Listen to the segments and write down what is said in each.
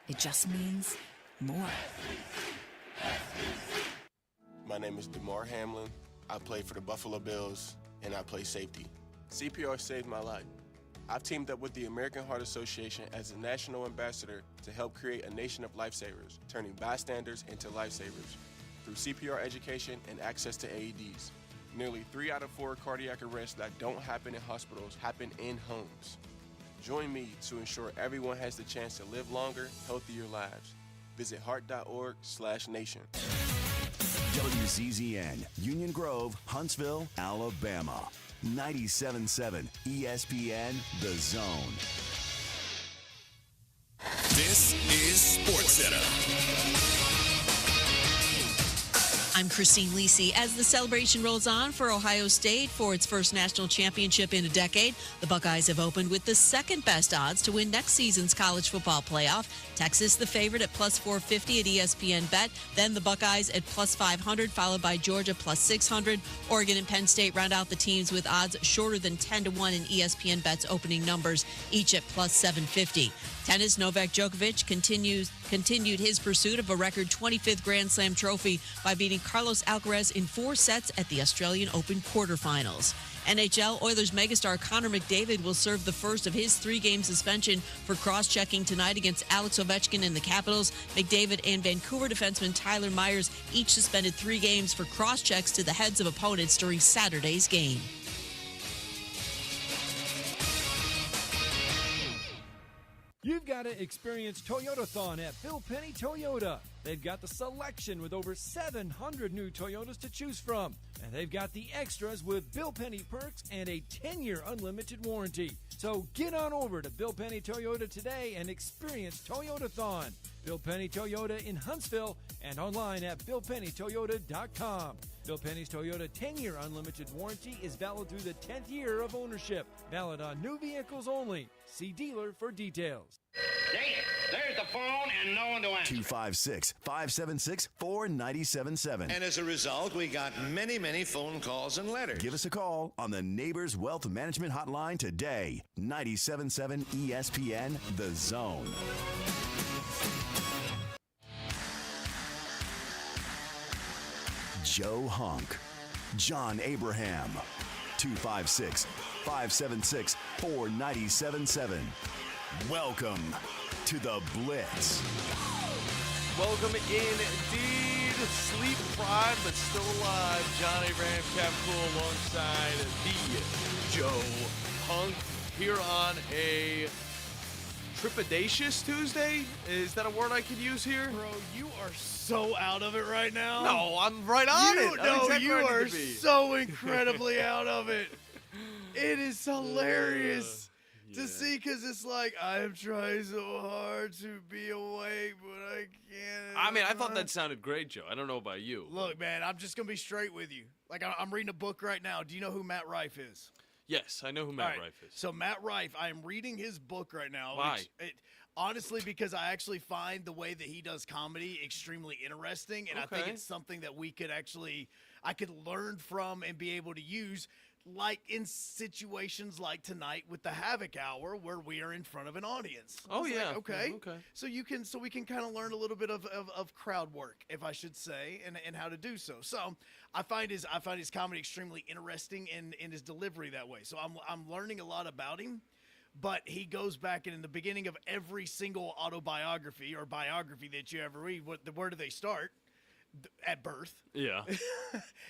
It just means more. My name is DeMar Hamlin. I play for the Buffalo Bills, and I play safety. CPR saved my life. I've teamed up with the American Heart Association as a national ambassador to help create a nation of lifesavers, turning bystanders into lifesavers through CPR education and access to AEDs. Nearly 3 out of 4 cardiac arrests that don't happen in hospitals happen in homes. Join me to ensure everyone has the chance to live longer, healthier lives. Visit heart.org/nation. WCZN, Union Grove, Huntsville, Alabama. 97.7 ESPN, The Zone. This is SportsCenter. I'm Christine Lisi. As the celebration rolls on for Ohio State for its first national championship in a decade, the Buckeyes have opened with the second best odds to win next season's college football playoff. Texas, the favorite at plus 450 at ESPN Bet. Then the Buckeyes at plus 500, followed by Georgia plus 600. Oregon and Penn State round out the teams with odds shorter than 10-1 in ESPN Bet's opening numbers, each at plus 750. Tennis, Novak Djokovic continued his pursuit of a record 25th Grand Slam trophy by beating Carlos Alcaraz in 4 sets at the Australian Open quarterfinals. NHL Oilers megastar Connor McDavid will serve the first of his 3-game suspension for cross-checking tonight against Alex Ovechkin and the Capitals. McDavid and Vancouver defenseman Tyler Myers each suspended 3 games for cross-checks to the heads of opponents during Saturday's game. You've got to experience Toyotathon at Bill Penny Toyota. They've got the selection with over 700 new Toyotas to choose from. And they've got the extras with Bill Penny perks and a 10-year unlimited warranty. So get on over to Bill Penny Toyota today and experience Toyotathon. Bill Penny Toyota in Huntsville and online at BillPennyToyota.com. Bill Penny's Toyota 10-year unlimited warranty is valid through the 10th year of ownership. Valid on new vehicles only. See dealer for details. There's the phone and no one to answer. 256-576-4977. And as a result, we got many, many phone calls and letters. Give us a call on the Neighbors Wealth Management Hotline today. 97.7 ESPN, The Zone. Joe Hunk, John Abraham, 256-576-4977. Welcome to the Blitz. Welcome indeed. Sleep deprived but still alive. John Abraham, Cap Cool alongside the Joe Hunk here on a trepidatious Tuesday. Is that a word I could use here? Bro, you are so out of it right now. No, I'm right on it. No, exactly you are so incredibly out of it. It is hilarious to see, because it's like, I am trying so hard to be awake, but I can't. I mean, I thought that sounded great, Joe. I don't know about you. Look, man, I'm just going to be straight with you. Like, I'm reading a book right now. Do you know who Matt Rife is? Yes, I know who Matt Rife is. So Matt Rife, I am reading his book right now. Why? Honestly, because I actually find the way that he does comedy extremely interesting, and I think it's something that I could learn from and be able to use, like in situations like tonight with the Havoc Hour, where we are in front of an audience. Oh yeah, like, okay. Okay. So we can kind of learn a little bit of crowd work, if I should say, and how to do so. So I find his comedy extremely interesting in his delivery that way. So I'm learning a lot about him. But he goes back, and in the beginning of every single autobiography or biography that you ever read, where do they start? At birth. Yeah.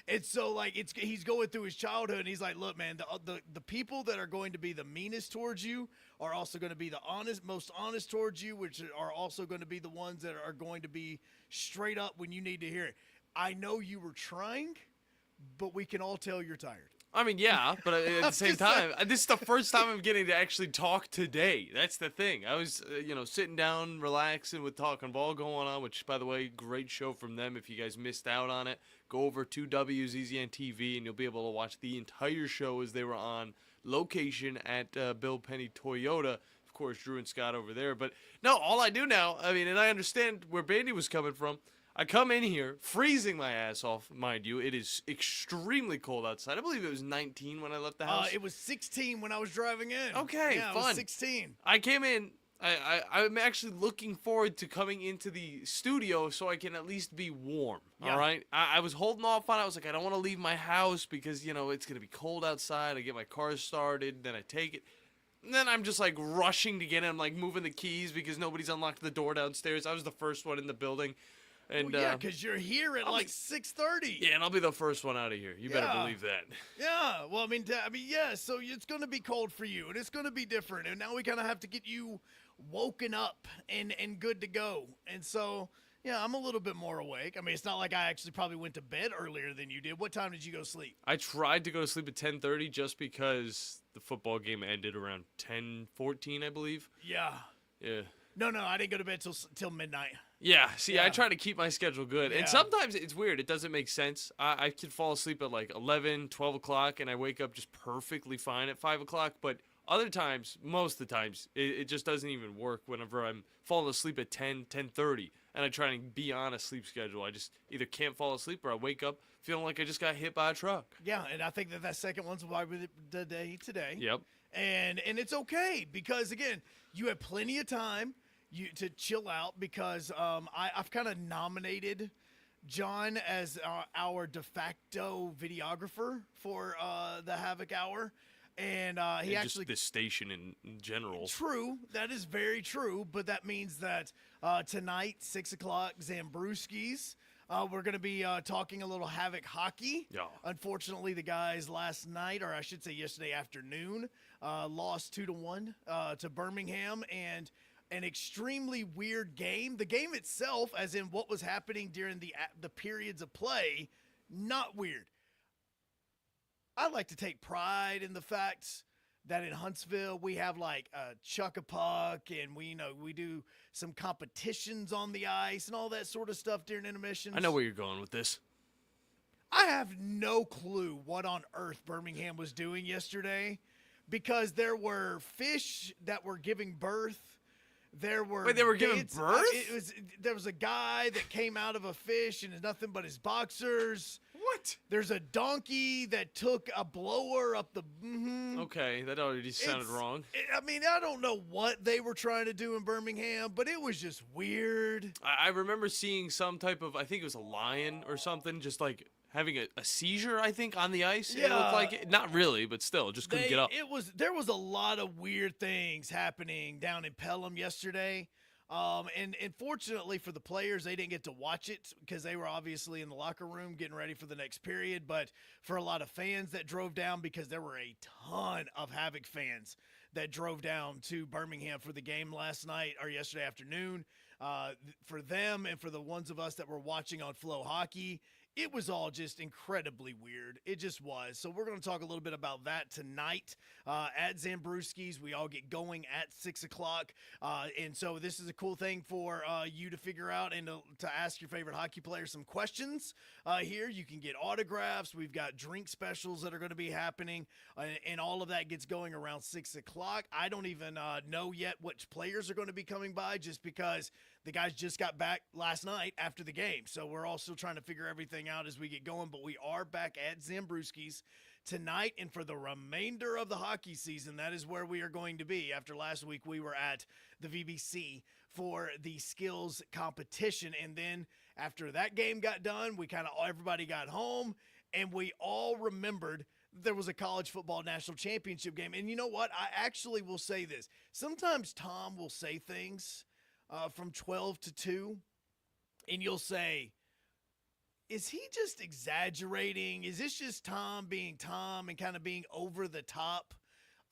And so, like, he's going through his childhood, and he's like, look, man, the people that are going to be the meanest towards you are also going to be the most honest towards you, which are also going to be the ones that are going to be straight up when you need to hear it. I know you were trying, but we can all tell you're tired. I mean, yeah, but at the same time, this is the first time I'm getting to actually talk today. That's the thing. I was, sitting down, relaxing with Talking Ball going on, which, by the way, great show from them. If you guys missed out on it, go over to WZZN TV, and you'll be able to watch the entire show as they were on location at Bill Penny Toyota. Of course, Drew and Scott over there. But, no, all I do now, and I understand where Bandy was coming from. I come in here, freezing my ass off, mind you. It is extremely cold outside. I believe it was 19 when I left the house. It was 16 when I was driving in. Okay, yeah, fun. It was 16. I came in, I'm actually looking forward to coming into the studio so I can at least be warm. Yeah. All right. I was holding off on it. I was like, I don't want to leave my house because, it's going to be cold outside. I get my car started, then I take it. And then I'm just like rushing to get in. I'm like moving the keys because nobody's unlocked the door downstairs. I was the first one in the building. And Well, yeah, because you're here at like 6:30. yeah, and I'll be the first one out of here. You better believe that. Yeah. Well, yeah. So it's going to be cold for you, and it's going to be different. And now we kind of have to get you woken up and good to go. And so, yeah, I'm a little bit more awake. I mean, it's not like I actually probably went to bed earlier than you did. What time did you go to sleep? I tried to go to sleep at 10:30 just because the football game ended around 10:14, I believe. Yeah. Yeah. No, I didn't go to bed till midnight. Yeah, see, I try to keep my schedule good. Yeah. And sometimes it's weird. It doesn't make sense. I could fall asleep at like 11, 12 o'clock, and I wake up just perfectly fine at 5 o'clock. But other times, most of the times, it just doesn't even work whenever I'm falling asleep at 10, 10:30, and I try to be on a sleep schedule. I just either can't fall asleep or I wake up feeling like I just got hit by a truck. Yeah, and I think that second one's why we the day today. Yep. And it's okay because, again, you have plenty of time to chill out because I've kind of nominated John as our de facto videographer for the Havoc Hour. And he actually... Just this station in general. True. That is very true. But that means that tonight, 6 o'clock, Zambrewski's. We're going to be talking a little Havoc hockey. Yeah. Unfortunately, the guys last night, or I should say yesterday afternoon, lost 2-1 to Birmingham, and an extremely weird game. The game itself, as in what was happening during the periods of play, not weird. I like to take pride in the fact that in Huntsville we have like a chuck-a-puck, and we do some competitions on the ice and all that sort of stuff during intermissions. I know where you're going with this. I have no clue what on earth Birmingham was doing yesterday, because there were fish that were giving birth. There were Wait, they were giving birth? There was a guy that came out of a fish and is nothing but his boxers. What? There's a donkey that took a blower up the... Okay, that already sounded wrong. I don't know what they were trying to do in Birmingham, but it was just weird. I remember seeing some type of, I think it was a lion or something, just like having a seizure, I think, on the ice. Yeah. It looked like it. Not really, but still, just couldn't get up. There was a lot of weird things happening down in Pelham yesterday. And fortunately for the players, they didn't get to watch it because they were obviously in the locker room getting ready for the next period. But for a lot of fans that drove down, because there were a ton of Havoc fans that drove down to Birmingham for the game last night or yesterday afternoon, for them and for the ones of us that were watching on Flow Hockey, it was all just incredibly weird. It just was. So we're going to talk a little bit about that tonight at Zambrewski's. We all get going at 6 o'clock. And so this is a cool thing for you to figure out and to ask your favorite hockey player some questions. Here you can get autographs. We've got drink specials that are going to be happening. And all of that gets going around 6 o'clock. I don't even know yet which players are going to be coming by, just because the guys just got back last night after the game. So we're all still trying to figure everything out as we get going. But we are back at Zambrewski's tonight, and for the remainder of the hockey season, that is where we are going to be. After last week, we were at the VBC for the skills competition. And then after that game got done, everybody got home, and we all remembered there was a college football national championship game. And you know what? I actually will say this. Sometimes Tom will say things from 12 to 2, and you'll say, is he just exaggerating? Is this just Tom being Tom and kind of being over the top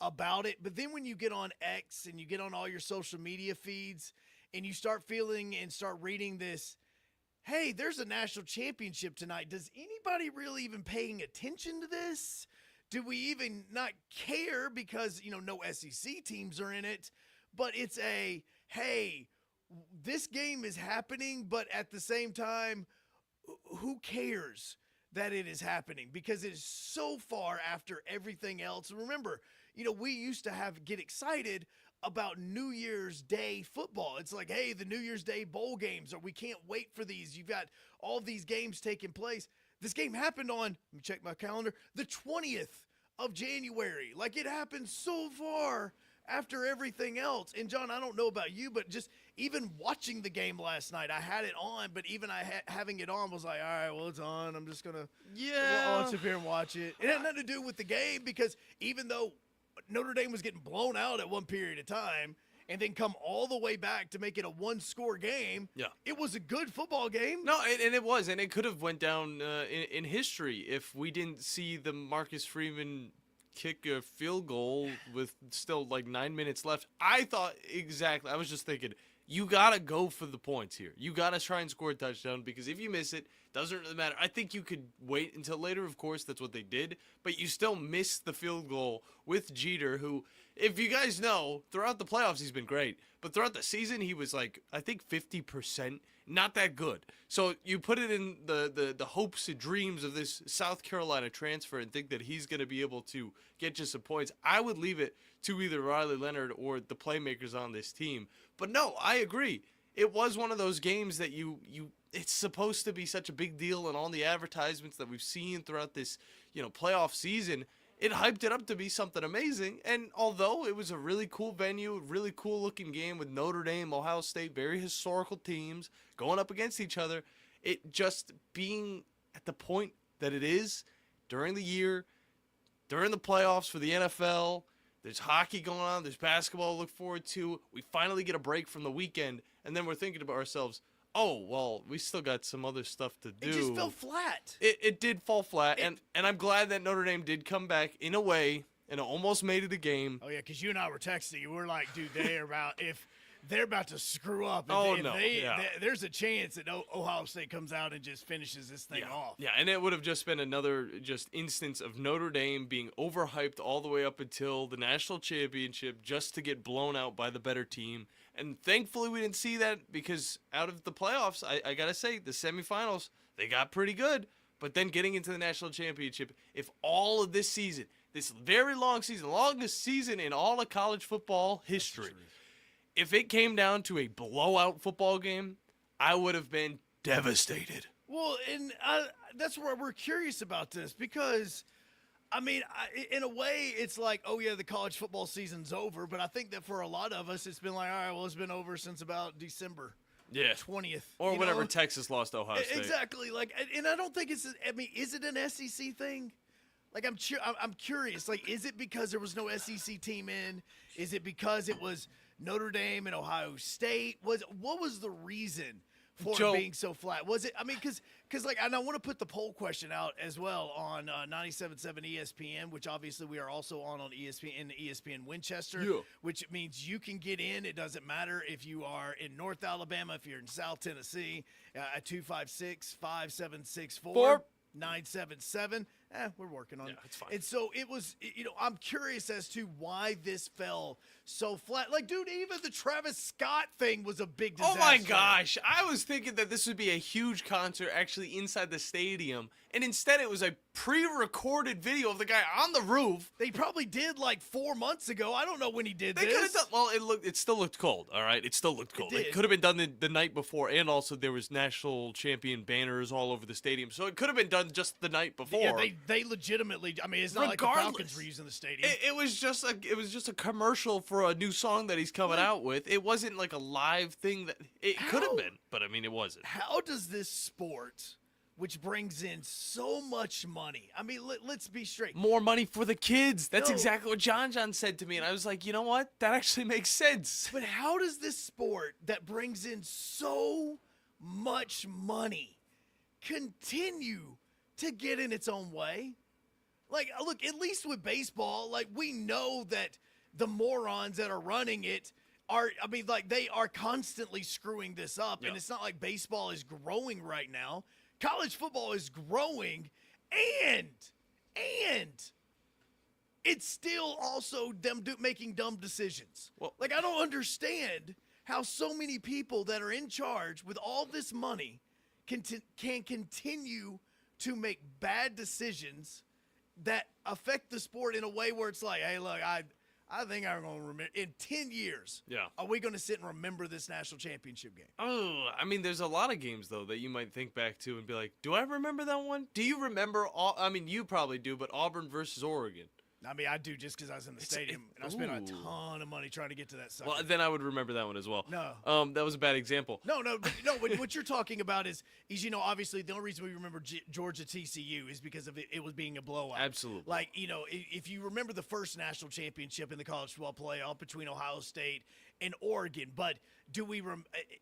about it? But then when you get on X and you get on all your social media feeds and you start feeling and start reading this, hey, there's a national championship tonight. Does anybody really even paying attention to this? Do we even not care because, no SEC teams are in it? But it's hey, this game is happening, but at the same time, who cares that it is happening? Because it is so far after everything else. Remember, we used to get excited about New Year's Day football. It's like, hey, the New Year's Day bowl games, or we can't wait for these. You've got all these games taking place. This game happened on, let me check my calendar, the 20th of January. Like, it happened so far after everything else. And, John, I don't know about you, but just even watching the game last night, I had it on, but even having it on was like, all right, well, it's on. I'm just going to I'll sit here and watch it. It had nothing to do with the game because even though Notre Dame was getting blown out at one period of time and then come all the way back to make it a one-score game, it was a good football game. No, and it was, and it could have went down in history if we didn't see the Marcus Freeman kick a field goal with still like 9 minutes left. I was just thinking, you got to go for the points here. You got to try and score a touchdown because if you miss it, doesn't really matter. I think you could wait until later, of course, that's what they did, but you still missed the field goal with Jeter, who, if you guys know, throughout the playoffs he's been great, but throughout the season he was like, I think 50%, not that good. So you put it in the hopes and dreams of this South Carolina transfer and think that he's going to be able to get you some points. I would leave it to either Riley Leonard or the playmakers on this team. But no, I agree. It was one of those games that it's supposed to be such a big deal, and all the advertisements that we've seen throughout this, playoff season, it hyped it up to be something amazing. And although it was a really cool venue, really cool looking game with Notre Dame, Ohio State, very historical teams going up against each other, it just being at the point that it is during the year, during the playoffs for the NFL, there's hockey going on, there's basketball to look forward to. We finally get a break from the weekend, and then we're thinking about ourselves, oh, well, we still got some other stuff to do. It just fell flat. It did fall flat, and I'm glad that Notre Dame did come back in a way and almost made it a game. Oh, yeah, because you and I were texting. You were like, dude, they're about to screw up. There's a chance that Ohio State comes out and just finishes this thing off. Yeah, and it would have just been another instance of Notre Dame being overhyped all the way up until the national championship just to get blown out by the better team. And thankfully we didn't see that because out of the playoffs, I got to say, the semifinals, they got pretty good. But then getting into the national championship, if all of this season, this very long season, longest season in all of college football history, if it came down to a blowout football game, I would have been devastated. Well, and that's where we're curious about this because, I mean, in a way, it's like, oh, yeah, the college football season's over. But I think that for a lot of us, it's been like, all right, well, it's been over since about December 20th. Or whenever Texas lost Ohio State. Exactly. And I don't think is it an SEC thing? Like, I'm curious. Like, is it because there was no SEC team in? Is it because it was Notre Dame and Ohio State? What was the reason for it being so flat? Was it, because and I want to put the poll question out as well on 97.7 ESPN, which obviously we are also on ESPN Winchester, which means you can get in. It doesn't matter if you are in North Alabama, if you're in South Tennessee, at 256-5764-977. We're working on it. It's fine. And so it was, I'm curious as to why this fell so flat. Like, dude, even the Travis Scott thing was a big disaster. Oh, my gosh. I was thinking that this would be a huge concert actually inside the stadium, and instead it was a pre-recorded video of the guy on the roof. They probably did like 4 months ago. I don't know when he did this. They could have done, well, it still looked cold, all right? It still looked cold. It could have been done the night before, and also there was national champion banners all over the stadium, so it could have been done just the night before. Yeah, they legitimately, it's not like the Falcons were using the stadium. It was just a commercial for a new song that he's coming out with. It wasn't like a live thing that it could have been, but I mean, it wasn't. How does this sport, which brings in so much money, let's be straight. More money for the kids. That's exactly what John said to me, and I was like, you know what? That actually makes sense. But how does this sport that brings in so much money continue to get in its own way? Like, look, at least with baseball, like, we know that the morons that are running it they are constantly screwing this up, and it's not like baseball is growing right now. College football is growing, and it's still also them making dumb decisions. Well, like, I don't understand how so many people that are in charge with all this money can continue to make bad decisions that affect the sport in a way where it's like, hey, look, I think I'm going to remember in 10 years. Yeah. Are we going to sit and remember this national championship game? Oh, there's a lot of games though that you might think back to and be like, do I remember that one? Do you remember? You probably do, but Auburn versus Oregon. I mean, I do just because I was in the stadium and I spent a ton of money trying to get to that sucker. Well, then I would remember that one as well. No. That was a bad example. No. What you're talking about is obviously the only reason we remember Georgia TCU is because of it was being a blowout. Absolutely. Like, if you remember the first national championship in the college football playoff between Ohio State and Oregon, but do we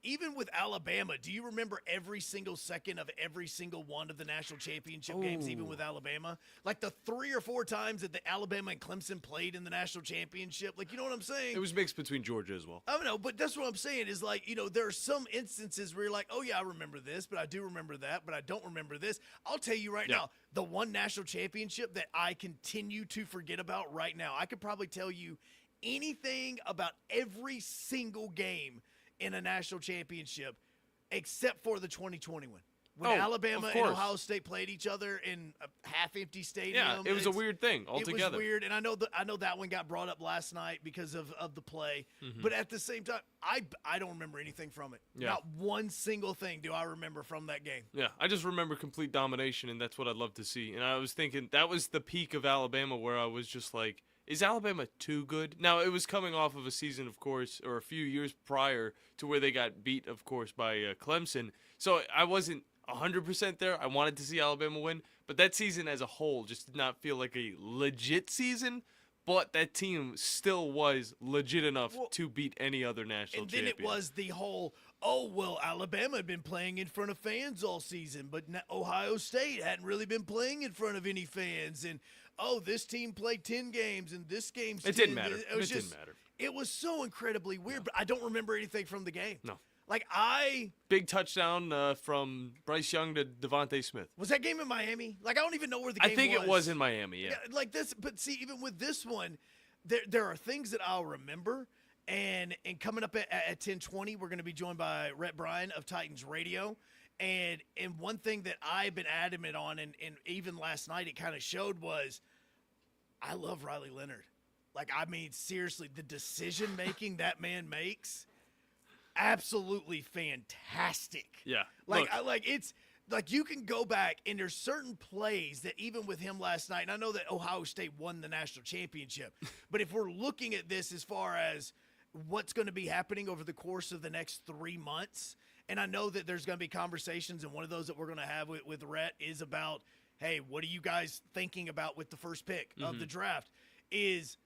even with Alabama, do you remember every single second of every single one of the national championship games, even with Alabama? Like the 3 or 4 times that the Alabama and Clemson played in the national championship, like, you know what I'm saying? It was mixed between Georgia as well. I don't know, but that's what I'm saying is, like, there are some instances where you're like, oh yeah, I remember this, but I do remember that, but I don't remember this. I'll tell you right now, the one national championship that I continue to forget about right now, I could probably tell you anything about every single game in a national championship except for the 2021. When Alabama and Ohio State played each other in a half-empty stadium. Yeah, it was a weird thing altogether. It was weird, and I know that one got brought up last night because of the play. Mm-hmm. But at the same time, I don't remember anything from it. Yeah. Not one single thing do I remember from that game. Yeah, I just remember complete domination, and that's what I'd love to see. And I was thinking that was the peak of Alabama where I was just like, is Alabama too good? Now, it was coming off of a season, of course, or a few years prior to where they got beat, of course, by Clemson. So I wasn't 100% there. I wanted to see Alabama win, but that season as a whole just did not feel like a legit season, but that team still was legit enough to beat any other national champion. And then it was the whole, Alabama had been playing in front of fans all season, but Ohio State hadn't really been playing in front of any fans, and this team played 10 games, and this game's 10. It didn't matter. It didn't matter. It was so incredibly weird, but I don't remember anything from the game. No. Like, Big touchdown from Bryce Young to Devontae Smith. Was that game in Miami? Like, I don't even know where the game was. I think it was in Miami, yeah. Like this, but see, even with this one, there are things that I'll remember, and coming up at 10:20, we're going to be joined by Rhett Bryan of Titans Radio. And one thing that I've been adamant on, and even last night it kind of showed, was I love Riley Leonard. Like, I mean, seriously, the decision-making that man makes, absolutely fantastic. Yeah. It's like you can go back, and there's certain plays that even with him last night, and I know that Ohio State won the national championship, but if we're looking at this as far as what's going to be happening over the course of the next 3 months, and I know that there's going to be conversations, and one of those that we're going to have with Rhett is about, hey, what are you guys thinking about with the first pick of the draft? Is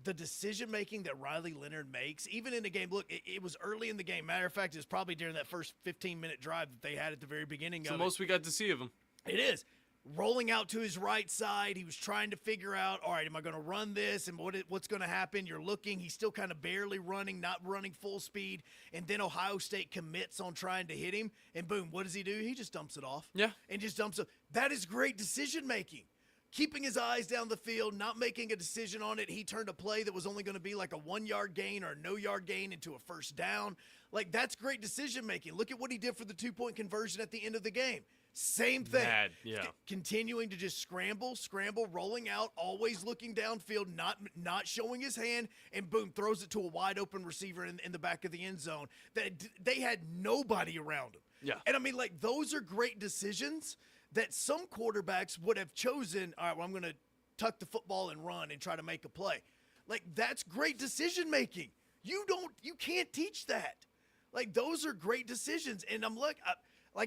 the decision-making that Riley Leonard makes, even in the game. Look, it was early in the game. Matter of fact, it was probably during that first 15-minute drive that they had at the very beginning of it. It's the most we got to see of him. It is. Rolling out to his right side, he was trying to figure out, all right, am I going to run this, and what's going to happen? You're looking. He's still kind of barely running, not running full speed, and then Ohio State commits on trying to hit him, and boom, what does he do? He just dumps it off. Yeah. And just dumps it. That is great decision-making. Keeping his eyes down the field, not making a decision on it. He turned a play that was only going to be like a 1-yard gain or a no-yard gain into a first down. Like, that's great decision-making. Look at what he did for the 2-point conversion at the end of the game. Same thing. Yeah. Continuing to just scramble, rolling out, always looking downfield, not showing his hand, and boom, throws it to a wide-open receiver in the back of the end zone. They had nobody around him. Yeah. And, I mean, like, those are great decisions that some quarterbacks would have chosen, all right, well, I'm going to tuck the football and run and try to make a play. Like, that's great decision-making. You can't teach that. Like, those are great decisions. And I'm like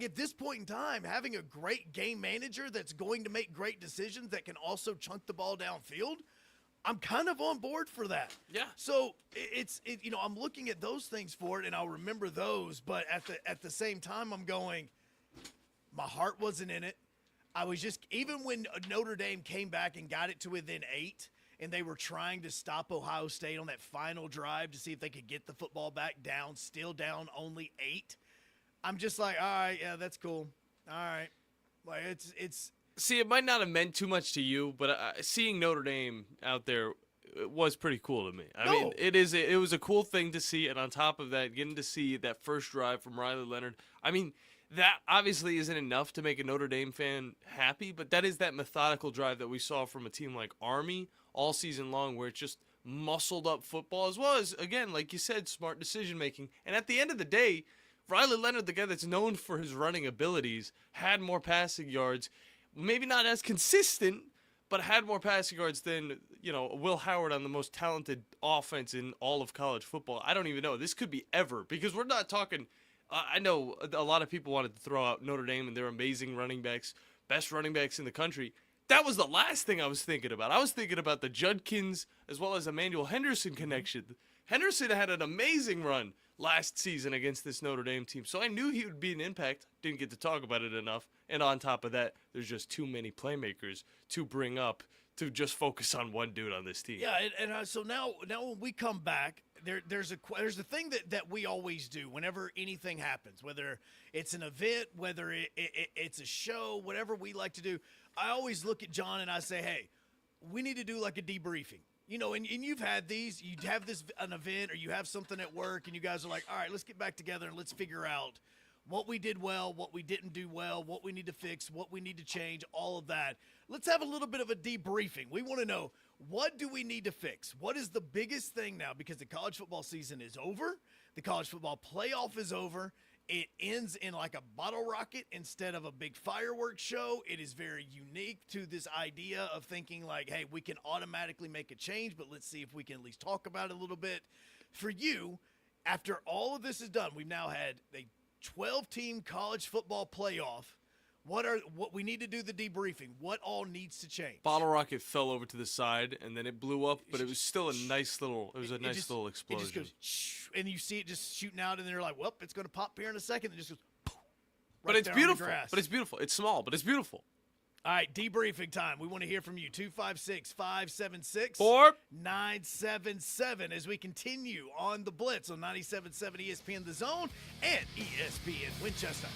at this point in time, having a great game manager that's going to make great decisions that can also chunk the ball downfield, I'm kind of on board for that. Yeah. So I'm looking at those things for it, and I'll remember those. But at the same time, I'm going, my heart wasn't in it. I was just, even when Notre Dame came back and got it to within 8, and they were trying to stop Ohio State on that final drive to see if they could get the football back down, still down only 8. I'm just like, all right, yeah, that's cool. All right. Like, it's. See, it might not have meant too much to you, but seeing Notre Dame out there was pretty cool to me. I mean, it was a cool thing to see, and on top of that, getting to see that first drive from Riley Leonard, I mean, that obviously isn't enough to make a Notre Dame fan happy, but that is that methodical drive that we saw from a team like Army all season long, where it's just muscled up football, as well as, again, like you said, smart decision making. And at the end of the day, Riley Leonard, the guy that's known for his running abilities, had more passing yards, maybe not as consistent, but had more passing yards than, Will Howard on the most talented offense in all of college football. I don't even know. This could be ever, because we're not talking I know a lot of people wanted to throw out Notre Dame and their amazing running backs, best running backs in the country. That was the last thing I was thinking about. I was thinking about the Judkins as well as Emmanuel Henderson connection. Henderson had an amazing run last season against this Notre Dame team, so I knew he would be an impact. Didn't get to talk about it enough. And on top of that, there's just too many playmakers to bring up to just focus on one dude on this team. Yeah, and so now when we come back, there's a thing that we always do whenever anything happens, whether it's an event, whether it's a show, whatever we like to do. I always look at John and I say, hey, we need to do like a debriefing. And you've had these, you have an event or you have something at work and you guys are like, all right, let's get back together and let's figure out what we did well, what we didn't do well, what we need to fix, what we need to change, all of that. Let's have a little bit of a debriefing. We want to know, what do we need to fix? What is the biggest thing now? Because the college football season is over. The college football playoff is over. It ends in like a bottle rocket instead of a big fireworks show. It is very unique to this idea of thinking like, hey, we can automatically make a change, but let's see if we can at least talk about it a little bit. For you, after all of this is done, we've now had a 12-team college football playoff. What we need to do the debriefing. What all needs to change? Bottle rocket fell over to the side and then it blew up, but it was still a nice little. It was a nice little explosion. It just goes, shh, and you see it just shooting out, and they're like, "Well, it's going to pop here in a second." And it just goes, poof, right but it's there on the beautiful. grass. But it's beautiful. It's small, but it's beautiful. All right, debriefing time. We want to hear from you. 256-576-977 as we continue on the Blitz on 97.7 ESPN The Zone and ESPN Winchester.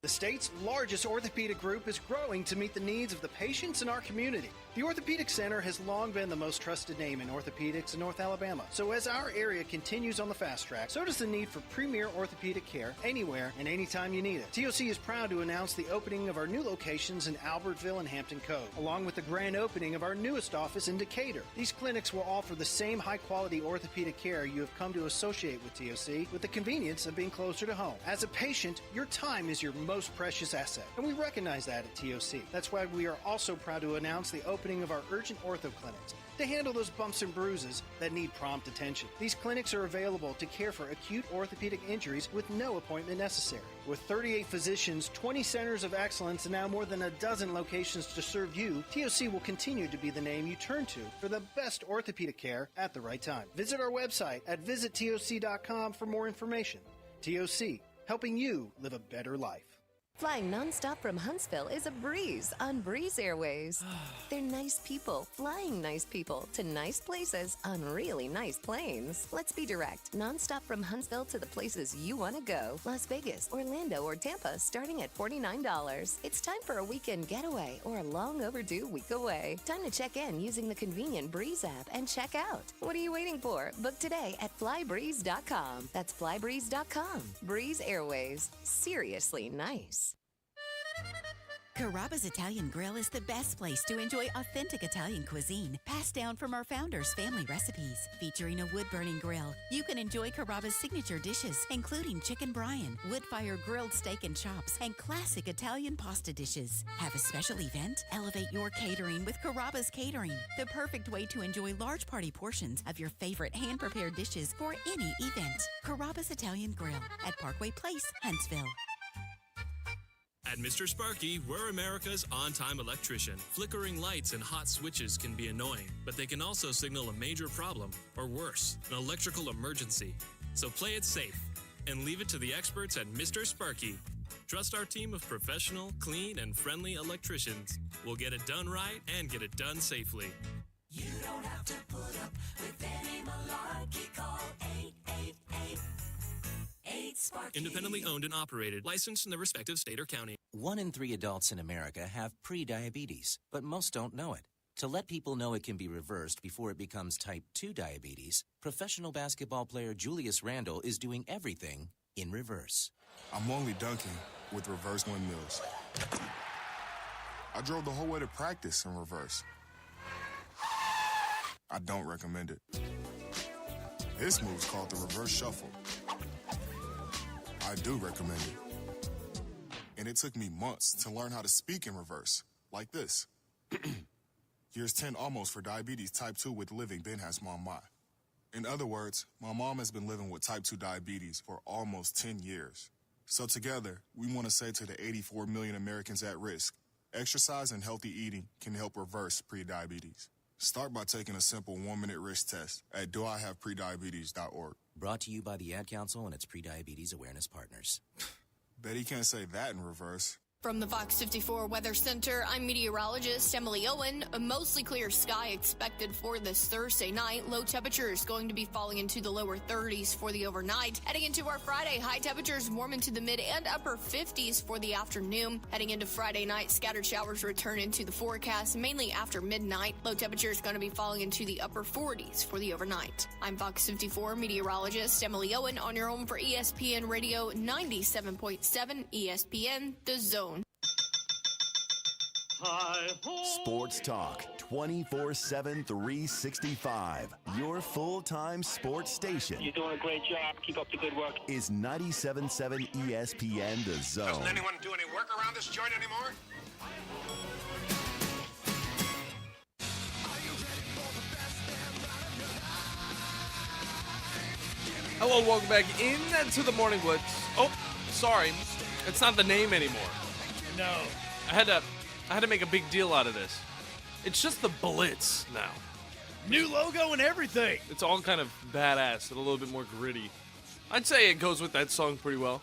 The state's largest orthopedic group is growing to meet the needs of the patients in our community. The Orthopedic Center has long been the most trusted name in orthopedics in North Alabama. So as our area continues on the fast track, so does the need for premier orthopedic care anywhere and anytime you need it. TOC is proud to announce the opening of our new locations in Albertville and Hampton Cove, along with the grand opening of our newest office in Decatur. These clinics will offer the same high-quality orthopedic care you have come to associate with TOC, with the convenience of being closer to home. As a patient, your time is your most precious asset, and we recognize that at TOC. That's why we are also proud to announce the opening of our urgent ortho clinics to handle those bumps and bruises that need prompt attention. These clinics are available to care for acute orthopedic injuries with no appointment necessary. With 38 physicians, 20 centers of excellence, and now more than a dozen locations to serve you, TOC will continue to be the name you turn to for the best orthopedic care at the right time. Visit our website at visittoc.com for more information. TOC, helping you live a better life. Flying nonstop from Huntsville is a breeze on Breeze Airways. They're nice people flying nice people to nice places on really nice planes. Let's be direct. Nonstop from Huntsville to the places you want to go. Las Vegas, Orlando, or Tampa starting at $49. It's time for a weekend getaway or a long overdue week away. Time to check in using the convenient Breeze app and check out. What are you waiting for? Book today at flybreeze.com. That's flybreeze.com. Breeze Airways. Seriously nice. Carrabba's Italian Grill is the best place to enjoy authentic Italian cuisine, passed down from our founders' family recipes. Featuring a wood-burning grill, you can enjoy Carrabba's signature dishes, including chicken brine, wood-fire grilled steak and chops, and classic Italian pasta dishes. Have a special event? Elevate your catering with Carrabba's Catering, the perfect way to enjoy large party portions of your favorite hand-prepared dishes for any event. Carrabba's Italian Grill at Parkway Place, Huntsville. At Mr. Sparky, we're America's on-time electrician. Flickering lights and hot switches can be annoying, but they can also signal a major problem, or worse, an electrical emergency. So play it safe and leave it to the experts at Mr. Sparky. Trust our team of professional, clean, and friendly electricians. We'll get it done right and get it done safely. You don't have to put up with any malarkey. Call 888-8-Sparky. Independently owned and operated, licensed in the respective state or county. 1 in 3 adults in America have pre-diabetes, but most don't know it. To let people know it can be reversed before it becomes type 2 diabetes, professional basketball player Julius Randle is doing everything in reverse. I'm only dunking with reverse windmills. I drove the whole way to practice in reverse. I don't recommend it. This move's called the reverse shuffle. I do recommend it. And it took me months to learn how to speak in reverse like this. Years 10 almost for diabetes type 2 with living Ben has mom my. In other words, my mom has been living with type 2 diabetes for almost 10 years. So together, we want to say to the 84 million Americans at risk, exercise and healthy eating can help reverse prediabetes. Start by taking a simple 1-minute risk test at doihaveprediabetes.org. Brought to you by the Ad Council and its Prediabetes Awareness Partners. Bet he can't say that in reverse. From the Fox 54 Weather Center, I'm meteorologist Emily Owen. A mostly clear sky expected for this Thursday night. Low temperatures going to be falling into the lower 30s for the overnight. Heading into our Friday, high temperatures warm into the mid and upper 50s for the afternoon. Heading into Friday night, scattered showers return into the forecast, mainly after midnight. Low temperatures going to be falling into the upper 40s for the overnight. I'm Fox 54 meteorologist Emily Owen on your home for ESPN Radio 97.7 ESPN The Zone. Sports Talk 24/7 365. Your full-time sports station. You're doing a great job. Keep up the good work. Is 97.7 ESPN The Zone. Doesn't anyone do any work around this joint anymore? Hello, welcome back into the Morning Blitz. Oh, sorry. It's not the name anymore. No. I had to make a big deal out of this. It's just the Blitz now. New logo and everything. It's all kind of badass and a little bit more gritty. I'd say it goes with that song pretty well.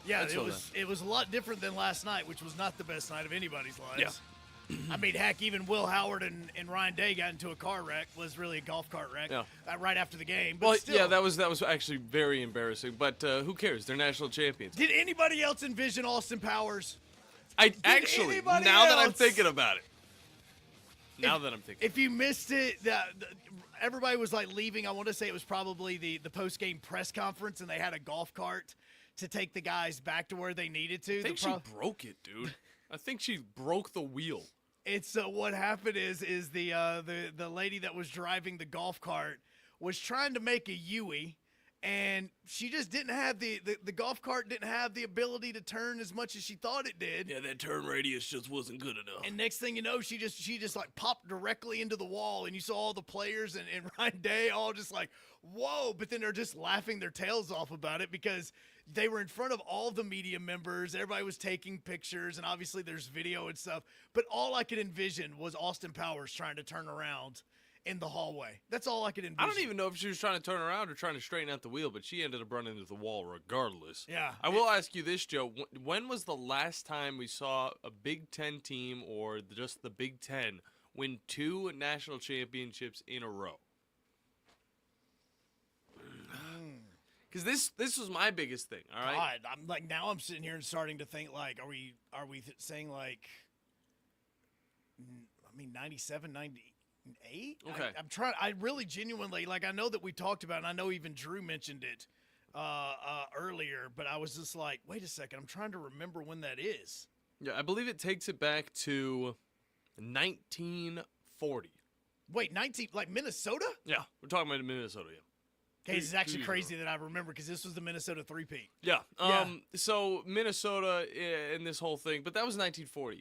Yeah, it was a lot different than last night, which was not the best night of anybody's lives. Yeah. I mean, heck, even Will Howard and Ryan Day got into a car wreck. Was really a golf cart wreck. Yeah. Right after the game. But Well, still, yeah, that was actually very embarrassing. But who cares? They're national champions. Did anybody else envision Austin Powers? Now that I'm thinking about it. If you missed it, everybody was like leaving. I want to say it was probably the post-game press conference, and they had a golf cart to take the guys back to where they needed to. I think she broke it, dude. I think she broke the wheel. It's what happened is the lady that was driving the golf cart was trying to make a Yui, and she just didn't have the golf cart didn't have the ability to turn as much as she thought it did. Yeah, that turn radius just wasn't good enough. And next thing you know, she just like popped directly into the wall, and you saw all the players and Ryan Day all just like, whoa, but then they're just laughing their tails off about it because they were in front of all the media members. Everybody was taking pictures, and obviously there's video and stuff. But all I could envision was Austin Powers trying to turn around in the hallway. That's all I could envision. I don't even know if she was trying to turn around or trying to straighten out the wheel, but she ended up running into the wall regardless. Yeah. I will ask you this, Joe. When was the last time we saw a Big Ten team or just the Big Ten win 2 national championships in a row? Because this was my biggest thing, all right? God, I'm sitting here and starting to think, like, are we saying, like, 97, 98? Okay. I'm trying, I really genuinely, like, I know that we talked about it, and I know even Drew mentioned it earlier, but I was just like, wait a second, I'm trying to remember when that is. Yeah, I believe it takes it back to 1940. Wait, Minnesota? Yeah, we're talking about Minnesota, yeah. Okay, it's actually crazy that I remember because this was the Minnesota three-peat. Yeah. So Minnesota and this whole thing, but that was 1940,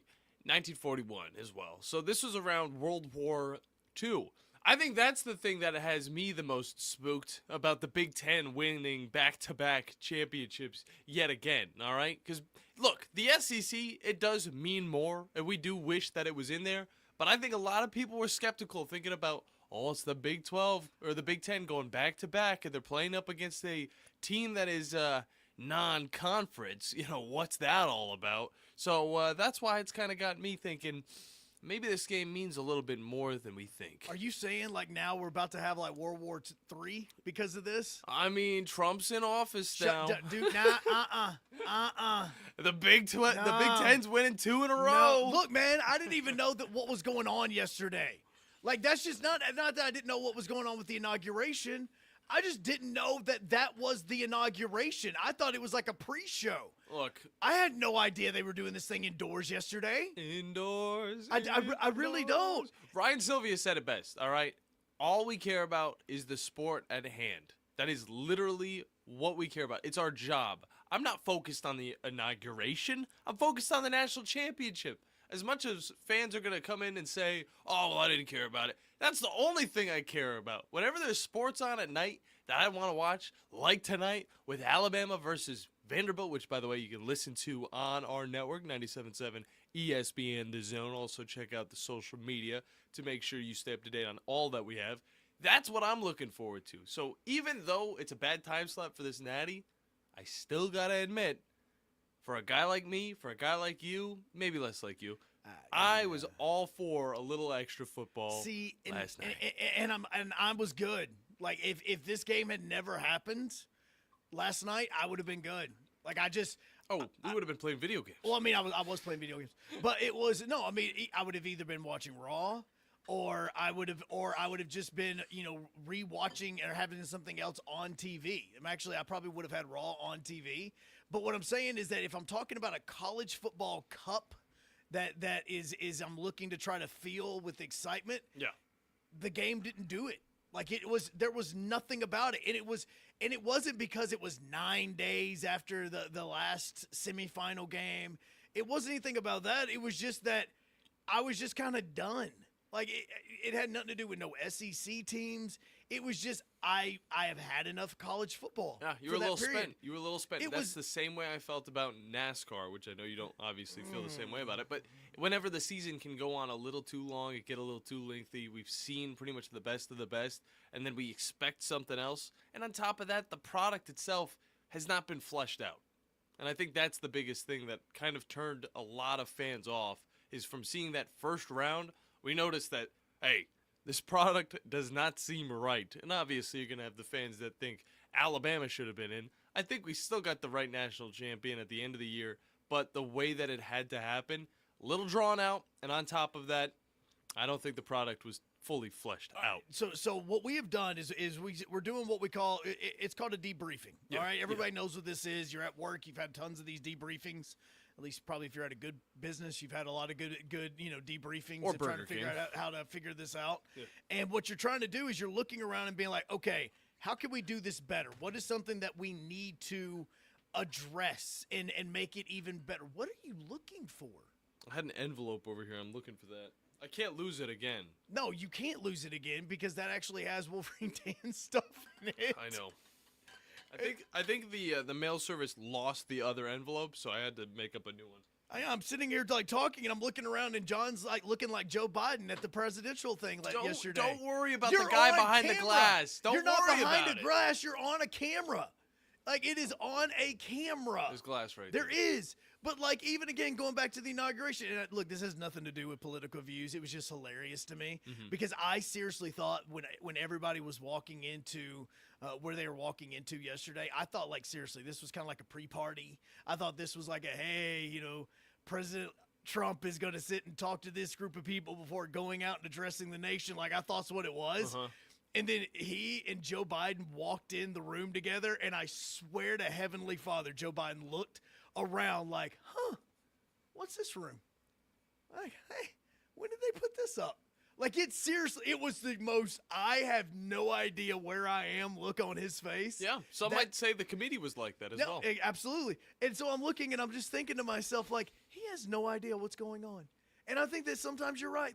1941 as well. So this was around World War II. I think that's the thing that has me the most spooked about the Big Ten winning back-to-back championships yet again, all right? Because, look, the SEC, it does mean more, and we do wish that it was in there, but I think a lot of people were skeptical thinking about, oh, it's the Big 12 or the Big 10 going back-to-back, and they're playing up against a team that is non-conference. You know, what's that all about? So that's why it's kind of got me thinking maybe this game means a little bit more than we think. Are you saying, like, now we're about to have, like, World War III because of this? I mean, Trump's in office now. Dude, nah, The Big 10's winning 2 in a row. No. Look, man, I didn't even know what was going on yesterday. Like, that's just not that I didn't know what was going on with the inauguration. I just didn't know that was the inauguration. I thought it was like a pre-show. Look. I had no idea they were doing this thing indoors yesterday. Indoors. I really don't. Ryan Sylvia said it best, all right? All we care about is the sport at hand. That is literally what we care about. It's our job. I'm not focused on the inauguration. I'm focused on the national championship. as much as fans are going to come in and say, oh, well, I didn't care about it, that's the only thing I care about. Whenever there's sports on at night that I want to watch, like tonight with Alabama versus Vanderbilt, which, by the way, you can listen to on our network, 97.7 ESPN The Zone. Also check out the social media to make sure you stay up to date on all that we have. That's what I'm looking forward to. So even though it's a bad time slot for this Natty, I still got to admit, for a guy like me, for a guy like you, maybe less like you, I was all for a little extra football last night. And I was good. Like, if this game had never happened last night, I would have been good. Like, we would have been playing video games. Well, I mean, I was playing video games. But it was, no, I mean, I would have either been watching Raw or I would have just been, rewatching or having something else on TV. I probably would have had Raw on TV. But what I'm saying is that if I'm talking about a college football cup that is I'm looking to try to feel with excitement, the game didn't do it. Like, there was nothing about it. And it wasn't because it was 9 days after the last semifinal game. It wasn't anything about that. It was just that I was just kind of done. Like, it had nothing to do with no SEC teams. It was just I have had enough college football. Yeah, you were a little spent. You were a little spent. That's the same way I felt about NASCAR, which I know you don't obviously feel the same way about it. But whenever the season can go on a little too long, it get a little too lengthy. We've seen pretty much the best of the best, and then we expect something else. And on top of that, the product itself has not been fleshed out. And I think that's the biggest thing that kind of turned a lot of fans off, is from seeing that first round, we noticed that, hey, this product does not seem right. And obviously you're going to have the fans that think Alabama should have been in. I think we still got the right national champion at the end of the year, but the way that it had to happen, a little drawn out, and on top of that, I don't think the product was fully fleshed out. So what we have done is we're doing what we call, it's called a debriefing. Yeah, all right, everybody knows what this is. You're at work, you've had tons of these debriefings. At least probably if you're at a good business, you've had a lot of good debriefings or and trying to figure out how to figure this out. Yeah. And what you're trying to do is you're looking around and being like, okay, how can we do this better? What is something that we need to address and make it even better? What are you looking for? I had an envelope over here. I'm looking for that. I can't lose it again. No, you can't lose it again because that actually has Wolverine Dan stuff in it. I know. I think the mail service lost the other envelope, so I had to make up a new one. I'm sitting here like talking, and I'm looking around, and John's like looking like Joe Biden at the presidential thing yesterday. Don't worry about the guy behind the glass. Don't You're worry not behind about a glass. You're on a camera. Like, it is on a camera. There's glass right there. There is. But, like, even again, going back to the inauguration, and look, this has nothing to do with political views. It was just hilarious to me because I seriously thought when everybody was walking into where they were walking into yesterday, I thought, like, seriously, this was kind of like a pre-party. I thought this was like a, hey, President Trump is going to sit and talk to this group of people before going out and addressing the nation. Like, I thought that's what it was. And then he and Joe Biden walked in the room together, and I swear to Heavenly Father, Joe Biden looked around like, what's this room? Like, hey, when did they put this up? Like, it was the most, I have no idea where I am look on his face. Yeah, some might say the committee was like that as well. Absolutely. And so I'm looking, and I'm just thinking to myself, like, he has no idea what's going on. And I think that sometimes you're right.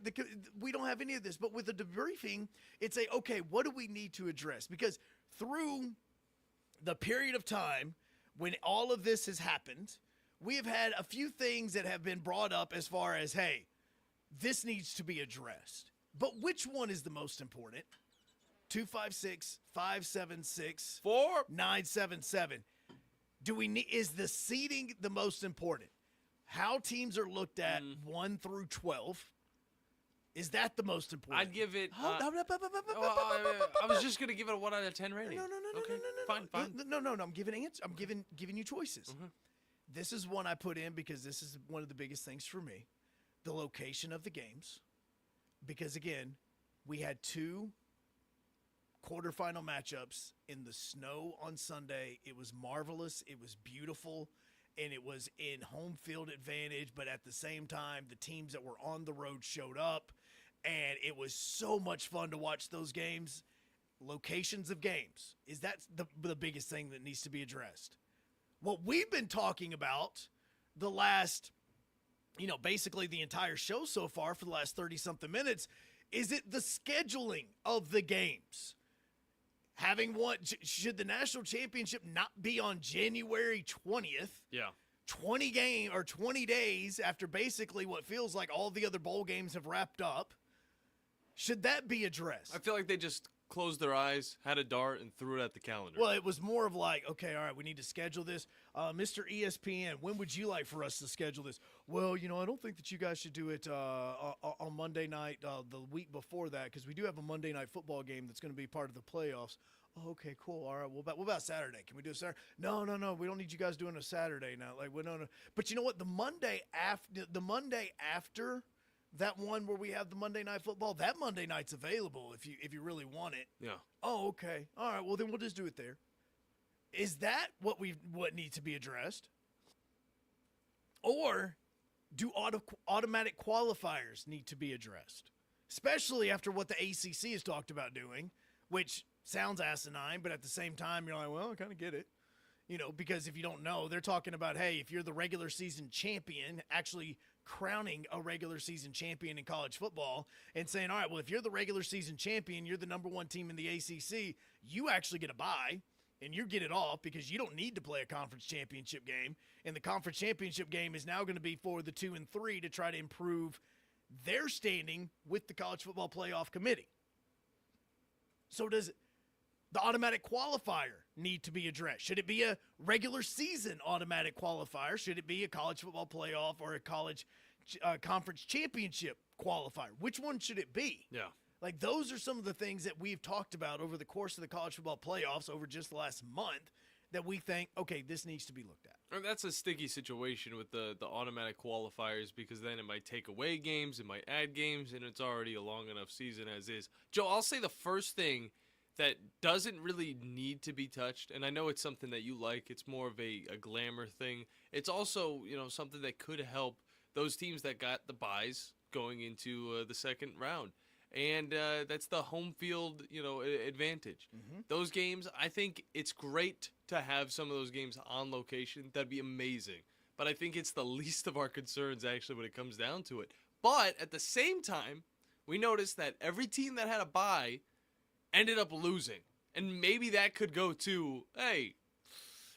We don't have any of this. But with the debriefing, it's okay, what do we need to address? Because through the period of time when all of this has happened, we have had a few things that have been brought up as far as, hey, this needs to be addressed. But which one is the most important? 256-576-4977. Is the seeding the most important? How teams are looked at 1 through 12. Is that the most important? I'd give it. I was just gonna give it a 1 out of 10 rating. No. Fine. No. I'm giving you choices. This is one I put in because this is one of the biggest things for me. The location of the games. Because again, we had 2 quarterfinal matchups in the snow on Sunday. It was marvelous. It was beautiful. And it was in home field advantage, but at the same time, the teams that were on the road showed up, and it was so much fun to watch those games. Locations of games, is that the biggest thing that needs to be addressed? What we've been talking about the last basically the entire show so far for the last 30-something minutes. Is it the scheduling of the games? Should the national championship not be on January 20th? Yeah. 20 days after basically what feels like all the other bowl games have wrapped up. Should that be addressed? I feel like they just closed their eyes, had a dart, and threw it at the calendar. Well, it was more of like, okay, all right, we need to schedule this. Mr. ESPN, when would you like for us to schedule this? Well, I don't think that you guys should do it on Monday night, the week before that, because we do have a Monday night football game that's going to be part of the playoffs. Oh, okay, cool. All right. What about Saturday? Can we do a Saturday? No. We don't need you guys doing a Saturday now. No. But you know what? The Monday after that one where we have the Monday night football, that Monday night's available if you really want it. Yeah. Oh, okay. All right. Well, then we'll just do it there. Is that what needs to be addressed? Or do automatic qualifiers need to be addressed? Especially after what the ACC has talked about doing, which sounds asinine, but at the same time, you're like, well, I kind of get it. Because if you don't know, they're talking about, hey, if you're the regular season champion, actually crowning a regular season champion in college football and saying, all right, well, if you're the regular season champion, you're the number one team in the ACC, you actually get a bye and you get it off because you don't need to play a conference championship game. And the conference championship game is now going to be for the 2 and 3 to try to improve their standing with the College Football Playoff Committee. So does the automatic qualifier need to be addressed? Should it be a regular season automatic qualifier? Should it be a college football playoff or a college conference championship qualifier? Which one should it be? Yeah. Like, those are some of the things that we've talked about over the course of the college football playoffs over just the last month that we think, okay, this needs to be looked at. And that's a sticky situation with the automatic qualifiers because then it might take away games, it might add games, and it's already a long enough season as is. Joe, I'll say the first thing that doesn't really need to be touched, and I know it's something that you like. It's more of a glamour thing. It's also, something that could help those teams that got the buys going into the second round. And that's the home field, advantage. Mm-hmm. Those games, I think it's great to have some of those games on location. That'd be amazing. But I think it's the least of our concerns, actually, when it comes down to it. But at the same time, we noticed that every team that had a bye ended up losing. And maybe that could go to, hey,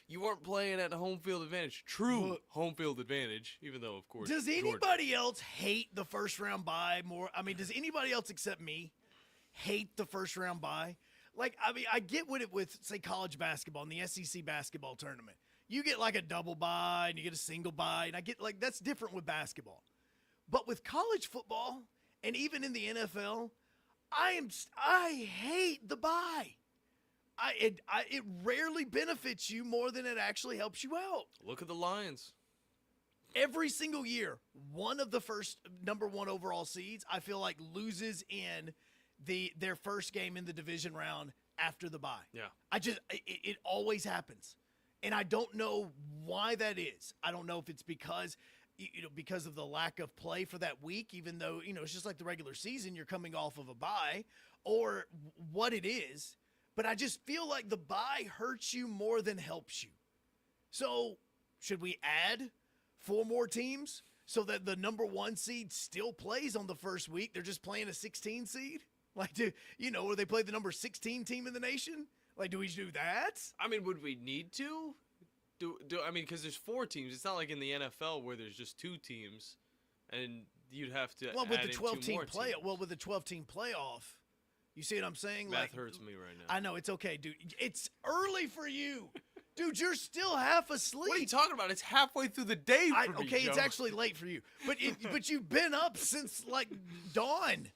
you weren't playing at home field advantage. True home field advantage, even though, of course, does anybody else hate the first round bye more? I mean, does anybody else except me hate the first round bye? Like, I mean, I get with, say, college basketball in the SEC basketball tournament. You get like a double bye and you get a single bye, and I get like that's different with basketball. But with college football and even in the NFL, I hate the bye. It rarely benefits you more than it actually helps you out. Look at the Lions. Every single year, one of the first number one overall seeds, I feel like, loses in their first game in the division round after the bye. Yeah. It always happens. And I don't know why that is. I don't know if it's because of the lack of play for that week, even though, it's just like the regular season, you're coming off of a bye, or what it is. But I just feel like the bye hurts you more than helps you. So should we add 4 more teams so that the number 1 seed still plays on the first week? They're just playing a 16 seed? Like, or they play the number 16 team in the nation? Like, do we do that? I mean, would we need to? Because there's 4 teams. It's not like in the NFL where there's just 2 teams, and you'd have to with add the in 12-team 2 more teams. Well, with the 12-team playoff, you see what I'm saying? Math hurts me right now. I know, it's okay, dude. It's early for you. Dude, you're still half asleep. What are you talking about? It's halfway through the day for me, okay, it's Joe. actually late for you. But you've been up since, like, dawn.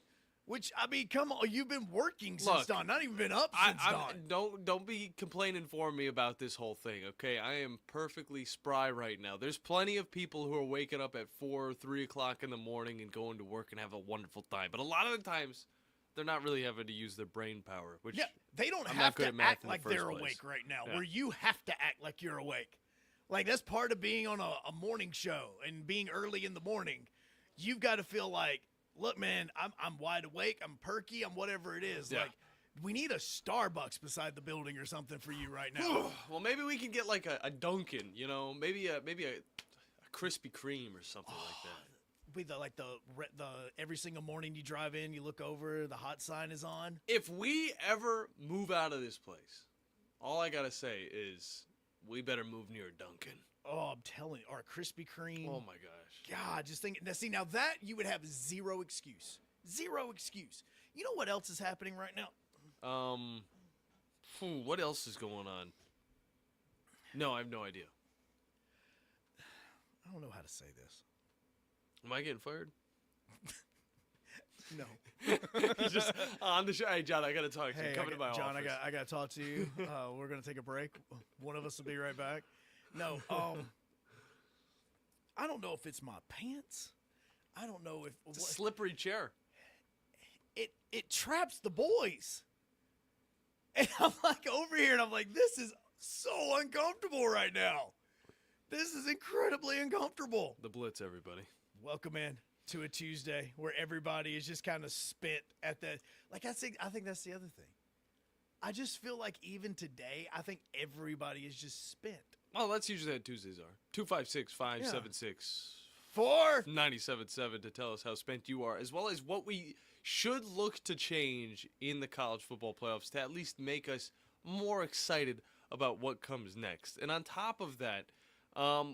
Which, I mean, come on, you've been working since dawn. Not even been up since dawn. Don't be complaining for me about this whole thing, okay? I am perfectly spry right now. There's plenty of people who are waking up at 4 or 3 o'clock in the morning and going to work and have a wonderful time. But a lot of the times, they're not really having to use their brain power. Which they don't I'm have not good to at math act in the like first they're place. awake right now, Yeah. where you have to act like you're awake. Like, that's part of being on a morning show and being early in the morning. You've got to feel like, look, man, I'm wide awake, I'm perky, I'm whatever it is. Yeah. Like, we need a Starbucks beside the building or something for you right now. Well, maybe we can get like a Dunkin', maybe a Krispy Kreme or something like that. be the every single morning you drive in, you look over, the hot sign is on. If we ever move out of this place, all I gotta say is we better move near Dunkin'. Oh, I'm telling you, or Krispy Kreme. Oh my gosh. God, just think. Now that you would have zero excuse. Zero excuse. You know what else is happening right now? What else is going on? No, I have no idea. I don't know how to say this. Am I getting fired? No. Just on the show. Hey, John, I got to talk to you. Come to my John, office. I got to talk to you. We're going to take a break. One of us will be right back. No, I don't know if it's my pants. I don't know if it's a slippery chair. It traps the boys. And I'm like over here and I'm like, this is so uncomfortable right now. This is incredibly uncomfortable. The Blitz, everybody. Welcome in to a Tuesday where everybody is just kind of spent at the, like I think that's the other thing. I just feel like even today, I think everybody is just spent. Well, that's usually how Tuesdays are. 256-576-4977 to tell us how spent you are, as well as what we should look to change in the college football playoffs to at least make us more excited about what comes next. And on top of that,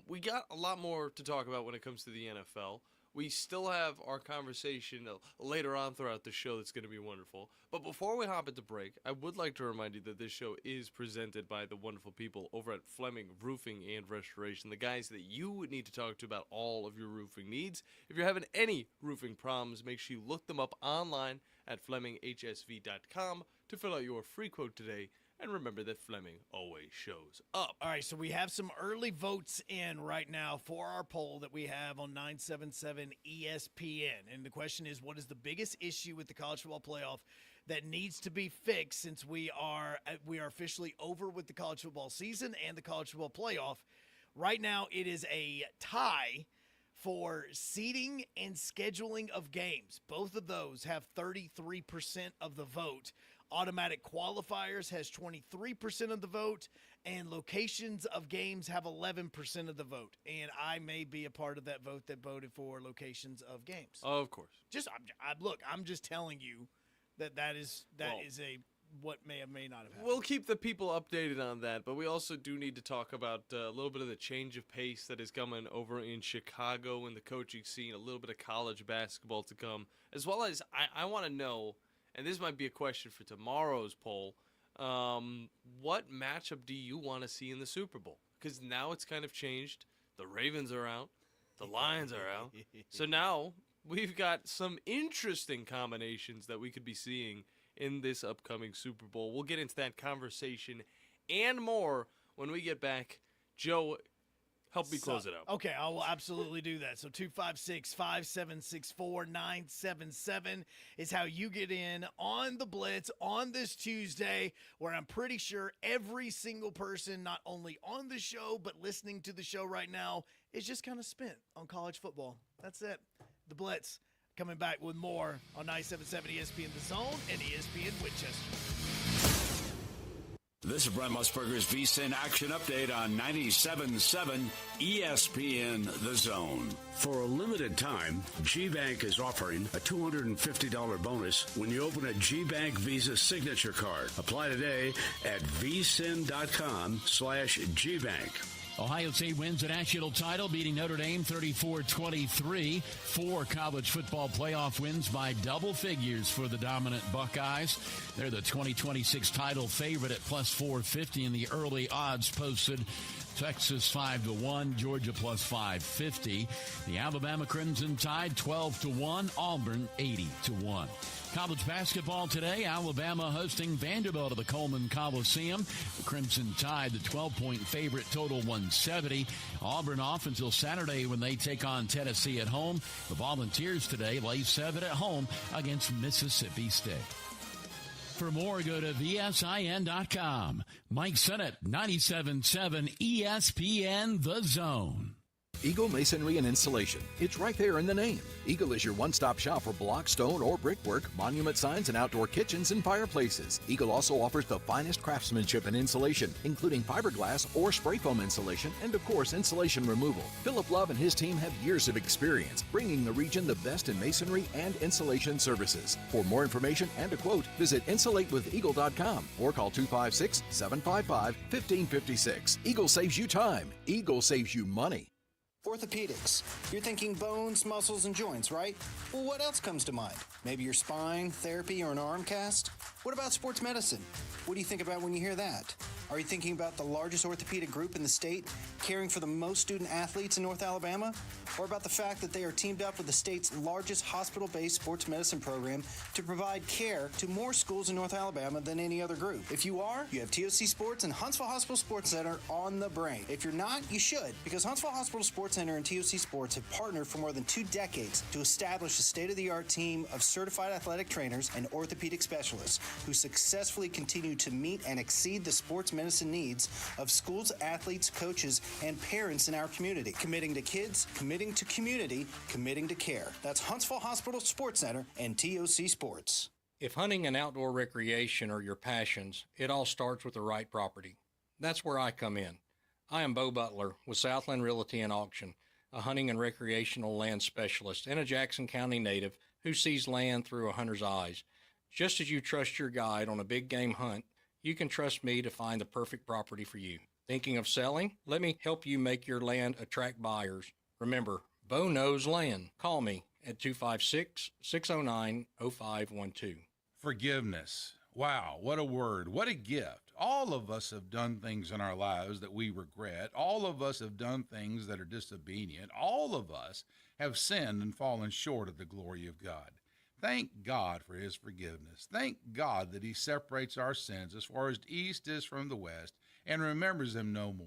we got a lot more to talk about when it comes to the NFL. We still have our conversation later on throughout the show that's going to be wonderful. But before we hop into break, I would like to remind you that this show is presented by the wonderful people over at Fleming Roofing and Restoration, the guys that you would need to talk to about all of your roofing needs. If you're having any roofing problems, make sure you look them up online at FlemingHSV.com to fill out your free quote today. And remember that Fleming always shows up. All right, so we have some early votes in right now for our poll that we have on 977 ESPN. And the question is, what is the biggest issue with the college football playoff that needs to be fixed since we are officially over with the college football season and the college football playoff? Right now, it is a tie for seeding and scheduling of games. Both of those have 33% of the vote. Automatic qualifiers has 23% of the vote, and locations of games have 11% of the vote. And I may be a part of that vote that voted for locations of games. Of course. I'm just telling you that is what may or may not have happened. We'll keep the people updated on that, but we also do need to talk about a little bit of the change of pace that is coming over in Chicago and the coaching scene, a little bit of college basketball to come, as well as I want to know, and this might be a question for tomorrow's poll, what matchup do you want to see in the Super Bowl? Because now it's kind of changed. The Ravens are out. The Lions are out. So now we've got some interesting combinations that we could be seeing in this upcoming Super Bowl. We'll get into that conversation and more when we get back. Joe, help me close it out. Okay, I will absolutely do that. So 256-576-4977 is how you get in on the Blitz on this Tuesday, where I'm pretty sure every single person, not only on the show, but listening to the show right now, is just kind of spent on college football. That's it. The Blitz coming back with more on 97.7 ESPN The Zone and ESPN Winchester. This is Brent Musburger's VSiN Action Update on 97.7 ESPN The Zone. For a limited time, GBank is offering a $250 bonus when you open a GBank Visa signature card. Apply today at vsin.com/GBank. Ohio State wins the national title, beating Notre Dame 34-23. 4 college football playoff wins by double figures for the dominant Buckeyes. They're the 2026 title favorite at plus 450 in the early odds posted. Texas 5-1, Georgia plus 550. The Alabama Crimson Tide 12-1, Auburn 80-1. College basketball today, Alabama hosting Vanderbilt at the Coleman Coliseum. The Crimson Tide, the 12-point favorite, total 170. Auburn off until Saturday when they take on Tennessee at home. The Volunteers today lay 7 at home against Mississippi State. For more, go to VSIN.com. Mike Sennett, 97.7 ESPN The Zone. Eagle Masonry and Installation. It's right there in the name. Eagle is your one-stop shop for block, stone, or brickwork, monument signs, and outdoor kitchens and fireplaces. Eagle also offers the finest craftsmanship and insulation, including fiberglass or spray foam insulation, and of course, insulation removal. Philip Love and his team have years of experience, bringing the region the best in masonry and insulation services. For more information and a quote, visit insulatewitheagle.com or call 256-755-1556. Eagle saves you time. Eagle saves you money. Orthopedics. You're thinking bones, muscles, and joints, right? Well, what else comes to mind? Maybe your spine, therapy, or an arm cast? What about sports medicine? What do you think about when you hear that? Are you thinking about the largest orthopedic group in the state, caring for the most student athletes in North Alabama? Or about the fact that they are teamed up with the state's largest hospital-based sports medicine program to provide care to more schools in North Alabama than any other group? If you are, you have TOC Sports and Huntsville Hospital Sports Center on the brain. If you're not, you should, because Huntsville Hospital Sports Center and TOC Sports have partnered for more than 2 decades to establish a state-of-the-art team of certified athletic trainers and orthopedic specialists who successfully continue to meet and exceed the sports medicine needs of schools, athletes, coaches, and parents in our community. Committing to kids, committing to community, committing to care. That's Huntsville Hospital Sports Center and TOC Sports. If hunting and outdoor recreation are your passions, it all starts with the right property. That's where I come in. I am Bo Butler with Southland Realty and Auction, a hunting and recreational land specialist and a Jackson County native who sees land through a hunter's eyes. Just as you trust your guide on a big game hunt, you can trust me to find the perfect property for you. Thinking of selling? Let me help you make your land attract buyers. Remember, Bo knows land. Call me at 256-609-0512. Forgiveness. Wow, what a word. What a gift. All of us have done things in our lives that we regret. All of us have done things that are disobedient. All of us have sinned and fallen short of the glory of God. Thank God for his forgiveness. Thank God that he separates our sins as far as the east is from the west and remembers them no more.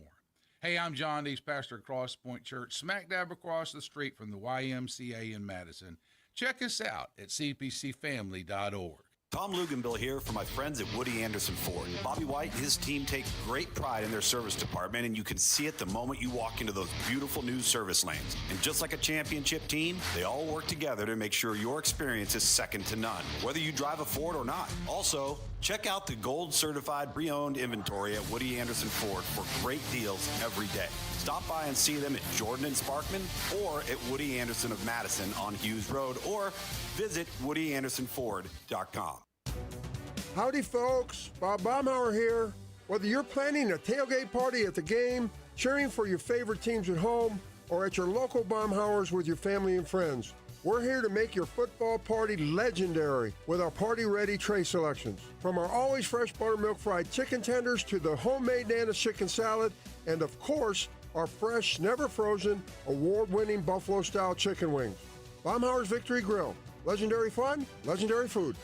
Hey, I'm John Dees, pastor of Cross Point Church, smack dab across the street from the YMCA in Madison. Check us out at cpcfamily.org. Tom Luganbill here for my friends at Woody Anderson Ford. Bobby White and his team take great pride in their service department, and you can see it the moment you walk into those beautiful new service lanes. And just like a championship team, they all work together to make sure your experience is second to none, whether you drive a Ford or not. Also, check out the gold certified pre-owned inventory at Woody Anderson Ford for great deals every day. Stop by and see them at Jordan and Sparkman or at Woody Anderson of Madison on Hughes Road, or visit WoodyAndersonFord.com. Howdy, folks. Bob Baumhauer here. Whether you're planning a tailgate party at the game, cheering for your favorite teams at home, or at your local Baumhauers with your family and friends, we're here to make your football party legendary with our party-ready tray selections. From our always fresh buttermilk fried chicken tenders to the homemade Nana's chicken salad, and of course, our fresh, never frozen, award-winning Buffalo-style chicken wings. Baumhauer's Victory Grill. Legendary fun, legendary food.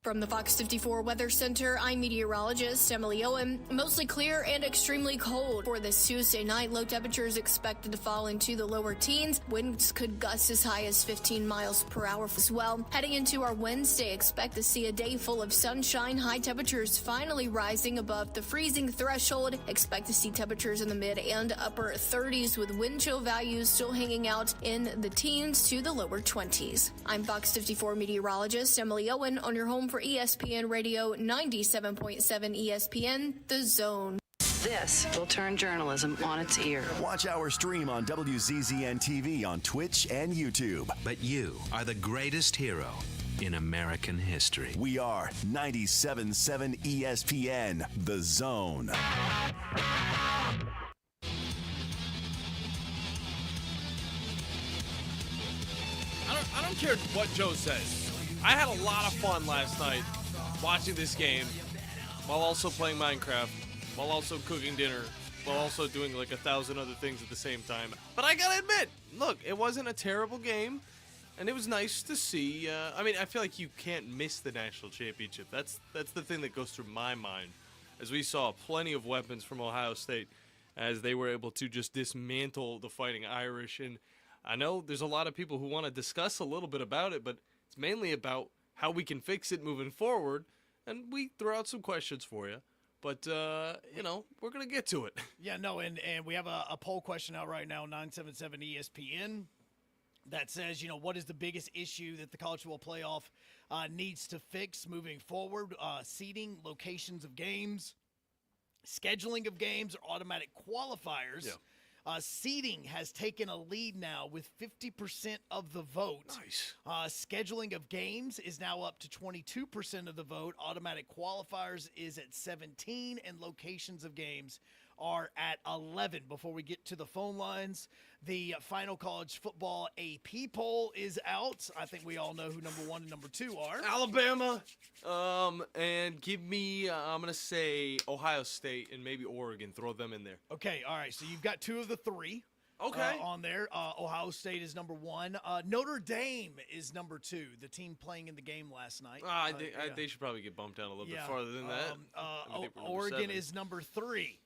From the Fox 54 Weather Center, I'm meteorologist Emily Owen. Mostly clear and extremely cold for this Tuesday night. Low temperatures expected to fall into the lower teens. Winds could gust as high as 15 miles per hour as well. Heading into our Wednesday, expect to see a day full of sunshine. High temperatures finally rising above the freezing threshold. Expect to see temperatures in the mid and upper 30s with wind chill values still hanging out in the teens to the lower 20s. I'm Fox 54 meteorologist Emily Owen on your home for ESPN Radio 97.7 ESPN, The Zone. This will turn journalism on its ear. Watch our stream on WZZN TV on Twitch and YouTube. But you are the greatest hero in American history. We are 97.7 ESPN, The Zone. I don't care what Joe says. I had a lot of fun last night watching this game while also playing Minecraft, while also cooking dinner, while also doing like 1,000 other things at the same time. But I gotta admit, look, it wasn't a terrible game, and it was nice to see. I mean, I feel like you can't miss the national championship. That's the thing that goes through my mind, as we saw plenty of weapons from Ohio State as they were able to just dismantle the Fighting Irish. And I know there's a lot of people who want to discuss a little bit about it, but it's mainly about how we can fix it moving forward, and we throw out some questions for you. But, we're going to get to it. Yeah, no, and we have a poll question out right now, 977 ESPN, that says, what is the biggest issue that the college football playoff needs to fix moving forward? Seating, locations of games, scheduling of games, or automatic qualifiers. Yeah. Seating has taken a lead now with 50% of the vote. Nice. Scheduling of games is now up to 22% of the vote. Automatic qualifiers is at 17, and locations of games are at 11. Before we get to the phone lines, the final college football AP poll is out. I think we all know who number 1 and number 2 are. Alabama, and give me, I'm going to say Ohio State and maybe Oregon. Throw them in there. Okay, all right. So you've got 2 of the 3. Okay. On there. Ohio State is number 1. Notre Dame is number 2, the team playing in the game last night. They should probably get bumped down a little bit farther than that. Oregon is number 3.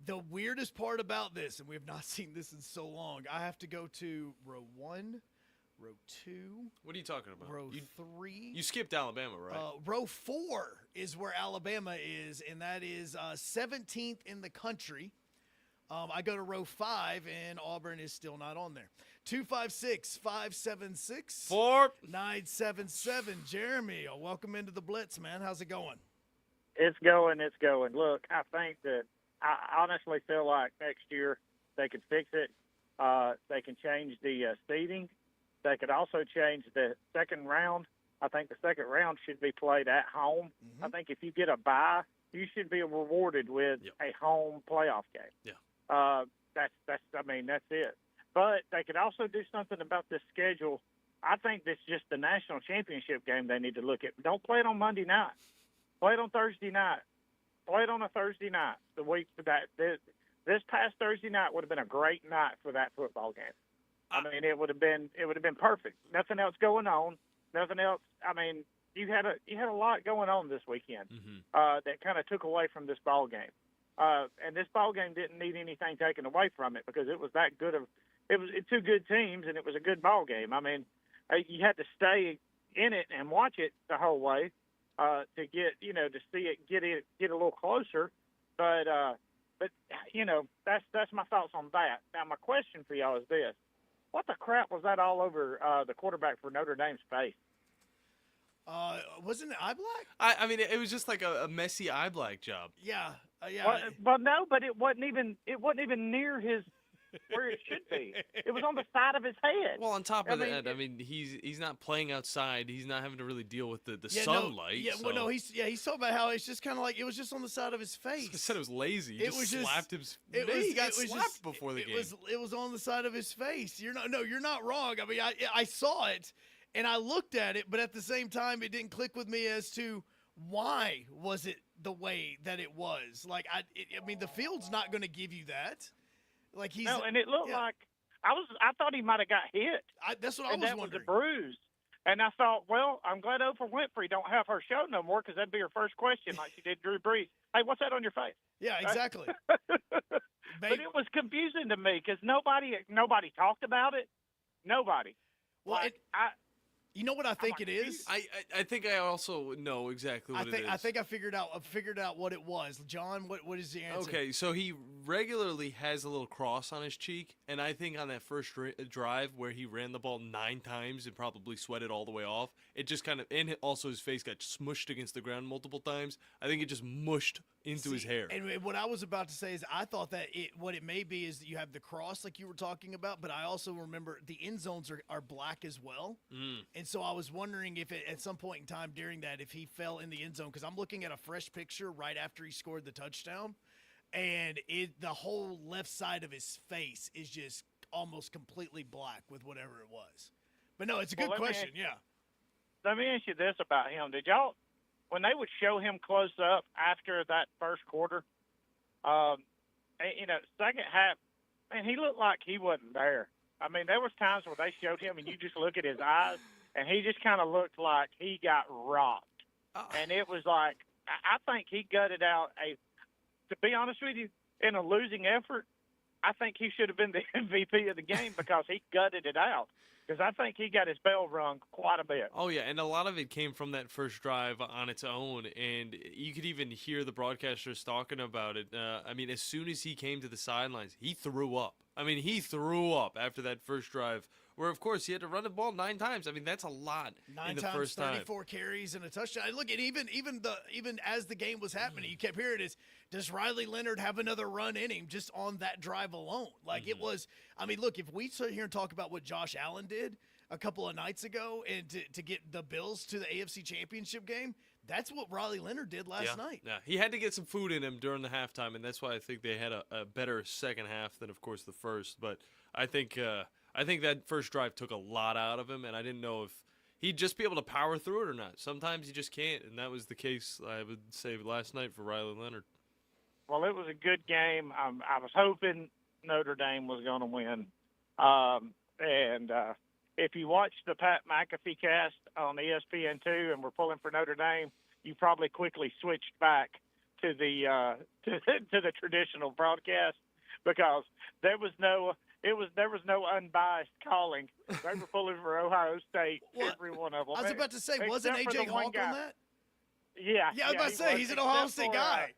The weirdest part about this, and we have not seen this in so long, I have to go to row 1, row 2. What are you talking about? Row 3. You skipped Alabama, right? Row 4 is where Alabama is, and that is 17th in the country. I go to row 5, and Auburn is still not on there. 256-576. 977. Jeremy, welcome into the Blitz, man. How's it going? It's going. Look, I think that I honestly feel like next year they could fix it. They can change the seeding. They could also change the second round. I think the second round should be played at home. Mm-hmm. I think if you get a bye, you should be rewarded with a home playoff game. Yeah. That's it. But they could also do something about this schedule. I think this is just the national championship game they need to look at. Don't play it on Monday night. Play it on Thursday night. Play it on a Thursday night. The week for that, this past Thursday night would have been a great night for that football game. I mean, it would have been perfect. Nothing else going on. Nothing else. I mean, you had a lot going on this weekend that kind of took away from this ball game. And this ball game didn't need anything taken away from it because it was that good it was 2 good teams and it was a good ball game. I mean, you had to stay in it and watch it the whole way. To get, to see it get a little closer, but that's my thoughts on that. Now, my question for y'all is this: what the crap was that all over the quarterback for Notre Dame's face? Wasn't it eye black? I mean, it was just like a messy eye black job. Yeah, Well, no, but it wasn't even near his. Where it should be. It was on the side of his head. Well, on top of that, he's not playing outside. He's not having to really deal with the sunlight. He's talking about how it's just kind of like it was just on the side of his face. He said it was lazy. He slapped him. He got slapped before the game. It was on the side of his face. You're not wrong. I mean, I saw it and I looked at it, but at the same time, it didn't click with me as to why was it the way that it was. Like I mean, the field's not going to give you that. Like and it looked like I thought he might have got hit. That's what I was wondering. Was a bruise. And I thought, well, I'm glad Oprah Winfrey don't have her show no more because that'd be her first question, like she did Drew Brees. Hey, what's that on your face? Yeah, exactly. But it was confusing to me because nobody talked about it. Nobody. Well, you know what I think it is? I think I also know exactly what it is. I think I figured out what it was. John, what is the answer? Okay, so he regularly has a little cross on his cheek, and I think on that first drive where he ran the ball 9 times and probably sweated all the way off, it just kind of, and also his face got smushed against the ground multiple times. I think it just mushed into his hair. And what I was about to say is I thought that what it may be is that you have the cross like you were talking about, but I also remember the end zones are black as well. And so I was wondering if at some point in time during that, if he fell in the end zone, because I'm looking at a fresh picture right after he scored the touchdown, and the whole left side of his face is just almost completely black with whatever it was. But no, it's a good question. Let me ask you this about him. Did y'all, when they would show him close up after that first quarter, second half, man, he looked like he wasn't there. I mean, there was times where they showed him and you just look at his eyes and he just kind of looked like he got rocked. And it was like, I think he gutted out to be honest with you, in a losing effort, I think he should have been the MVP of the game because he gutted it out. Because I think he got his bell rung quite a bit. Oh, yeah, and a lot of it came from that first drive on its own, and you could even hear the broadcasters talking about it. I mean, as soon as he came to the sidelines, he threw up. I mean, he threw up after that first drive, where, of course, he had to run the ball 9 times. I mean, that's a lot in the first time. 34 carries and a touchdown. And look, and even as the game was happening, you kept hearing it, does Riley Leonard have another run in him just on that drive alone? Like, it was – I mean, look, if we sit here and talk about what Josh Allen did a couple of nights ago and to get the Bills to the AFC Championship game, that's what Riley Leonard did last night. Yeah, he had to get some food in him during the halftime, and that's why I think they had a better second half than, of course, the first. But I think that first drive took a lot out of him, and I didn't know if he'd just be able to power through it or not. Sometimes you just can't, and that was the case, I would say, last night for Riley Leonard. Well, it was a good game. I was hoping Notre Dame was going to win. If you watch the Pat McAfee cast on ESPN2 and we're pulling for Notre Dame, you probably quickly switched back to the to the traditional broadcast because there was no unbiased calling. They were pulling for Ohio State, every one of them. I was about to say, wasn't A.J. Hunk on that? Yeah. Yeah, I was about to say, he's an Ohio State guy.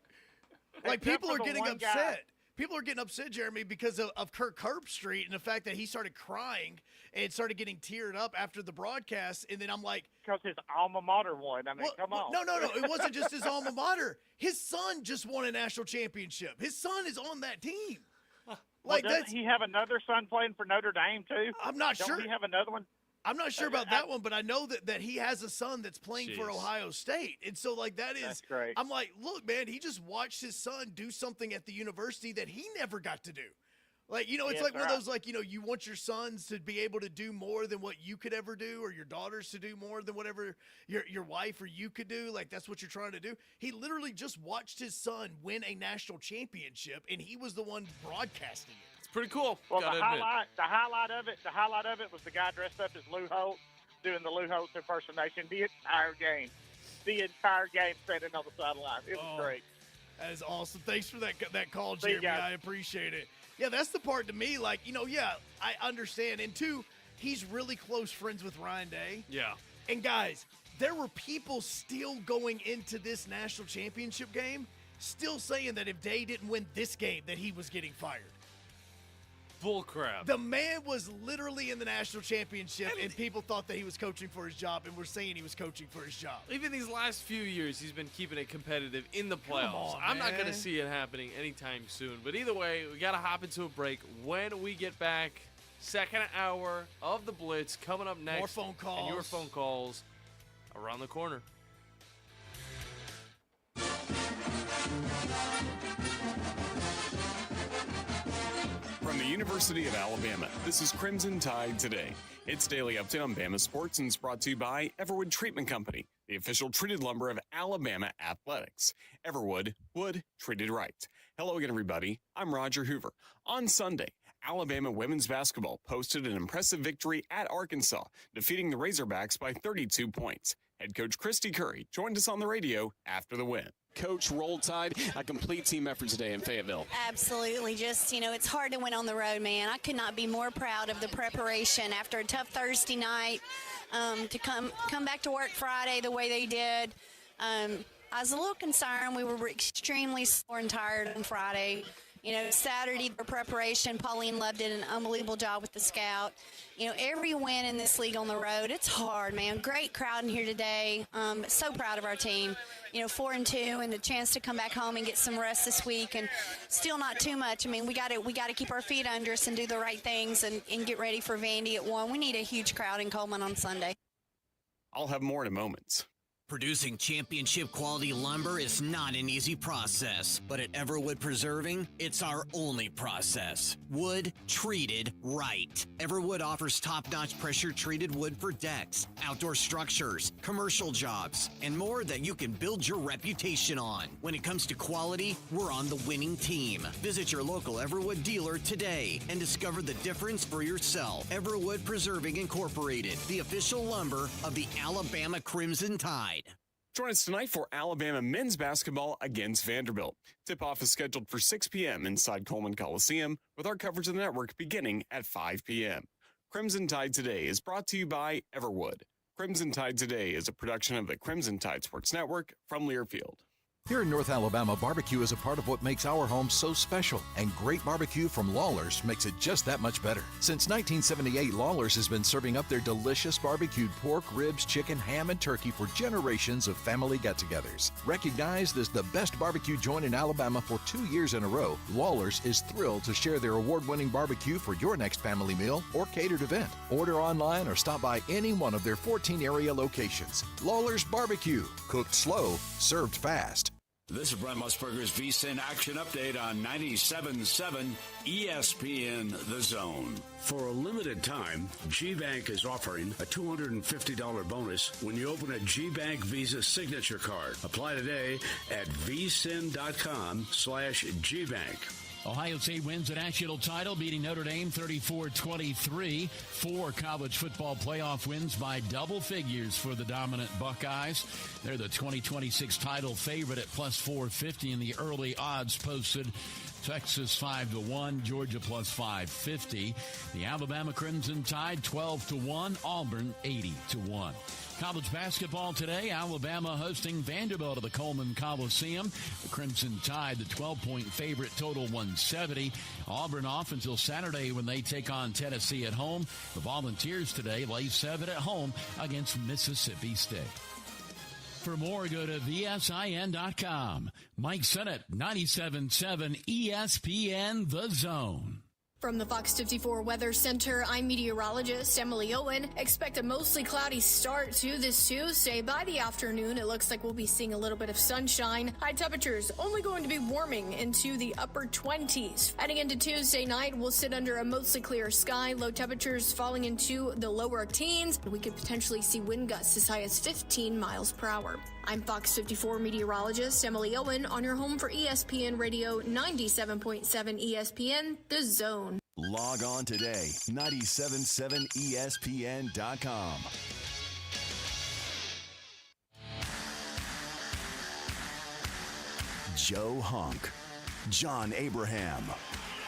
Like, people are getting upset. People are getting upset, Jeremy, because of Kirk Herbstreit and the fact that he started crying and started getting teared up after the broadcast. And then I'm like, because his alma mater won. I mean, come on. No. It wasn't just his alma mater. His son just won a national championship. His son is on that team. Like, doesn't he have another son playing for Notre Dame, too? I'm not sure. Don't he have another one? I'm not sure about that one, but I know that he has a son that's playing for Ohio State. And so, like, that's great. I'm like, look, man, he just watched his son do something at the university that he never got to do. Like, it's like one of those, like, you want your sons to be able to do more than what you could ever do, or your daughters to do more than whatever your wife or you could do. Like, that's what you're trying to do. He literally just watched his son win a national championship, and he was the one broadcasting it. Pretty cool. Well, the highlight of it was the guy dressed up as Lou Holtz doing the Lou Holtz impersonation the entire game. Standing on the sideline. It was great. That is awesome. Thanks for that call, Jeremy. I appreciate it. Yeah, that's the part to me. Like, I understand. And two, he's really close friends with Ryan Day. Yeah. And guys, there were people still going into this national championship game, still saying that if Day didn't win this game, that he was getting fired. Bull crap. The man was literally in the national championship, and people thought that he was coaching for his job, and we're saying he was coaching for his job. Even these last few years, he's been keeping it competitive in the playoffs. I'm not going to see it happening anytime soon. But either way, we got to hop into a break. When we get back, second hour of the Blitz coming up next. More phone calls. And your phone calls around the corner. From the University of Alabama, this is Crimson Tide Today. It's daily update on Bama sports and is brought to you by Everwood Treatment Company, the official treated lumber of Alabama athletics. Everwood, wood treated right. Hello again, everybody. I'm Roger Hoover. On Sunday, Alabama women's basketball posted an impressive victory at Arkansas, defeating the Razorbacks by 32 points. Head coach Christy Curry joined us on the radio after the win. Coach, Roll Tide, a complete team effort today in Fayetteville. Absolutely. Just, it's hard to win on the road, man. I could not be more proud of the preparation after a tough Thursday night to come back to work Friday the way they did. I was a little concerned. We were extremely sore and tired on Friday. Saturday, the preparation, Pauline Love did an unbelievable job with the scout. Every win in this league on the road, it's hard, man. Great crowd in here today. So proud of our team. 4-2, and the chance to come back home and get some rest this week, and still not too much. I mean, we got to keep our feet under us and do the right things and get ready for Vandy at 1. We need a huge crowd in Coleman on Sunday. I'll have more in a moment. Producing championship quality lumber is not an easy process, but at Everwood Preserving, it's our only process. Wood treated right. Everwood offers top-notch pressure-treated wood for decks, outdoor structures, commercial jobs, and more that you can build your reputation on. When it comes to quality, we're on the winning team. Visit your local Everwood dealer today and discover the difference for yourself. Everwood Preserving Incorporated, the official lumber of the Alabama Crimson Tide. Join us tonight for Alabama men's basketball against Vanderbilt. Tip-off is scheduled for 6 p.m. inside Coleman Coliseum, with our coverage of the network beginning at 5 p.m. Crimson Tide Today is brought to you by Everwood. Crimson Tide Today is a production of the Crimson Tide Sports Network from Learfield. Here in North Alabama, barbecue is a part of what makes our home so special, and great barbecue from Lawler's makes it just that much better. Since 1978, Lawler's has been serving up their delicious barbecued pork, ribs, chicken, ham, and turkey for generations of family get-togethers. Recognized as the best barbecue joint in Alabama for 2 years in a row, Lawler's is thrilled to share their award-winning barbecue for your next family meal or catered event. Order online or stop by any one of their 14 area locations. Lawler's Barbecue, cooked slow, served fast. This is Brent Musburger's VSiN Action Update on 97.7 ESPN The Zone. For a limited time, G-Bank is offering a $250 bonus when you open a G-Bank Visa signature card. Apply today at vsin.com/Gbank. Ohio State wins a national title, beating Notre Dame 34-23. 4 college football playoff wins by double figures for the dominant Buckeyes. They're the 2026 title favorite at plus 450 in the early odds posted. Texas 5-1, Georgia plus 550. The Alabama Crimson Tide 12-1, Auburn 80-1. College basketball today, Alabama hosting Vanderbilt at the Coleman Coliseum. The Crimson Tide, the 12-point favorite, total 170. Auburn off until Saturday when they take on Tennessee at home. The Volunteers today lay 7 at home against Mississippi State. For more, go to vsin.com. Mike Sennett, 97.7 ESPN The Zone. From the Fox 54 Weather Center, I'm meteorologist Emily Owen. Expect a mostly cloudy start to this Tuesday. By the afternoon, it looks like we'll be seeing a little bit of sunshine. High temperatures only going to be warming into the upper 20s. Heading into Tuesday night, we'll sit under a mostly clear sky. Low temperatures falling into the lower teens. We could potentially see wind gusts as high as 15 miles per hour. I'm Fox 54 meteorologist Emily Owen on your home for ESPN Radio 97.7 ESPN The Zone. Log on today, 977ESPN.com. Joe Hunk, John Abraham,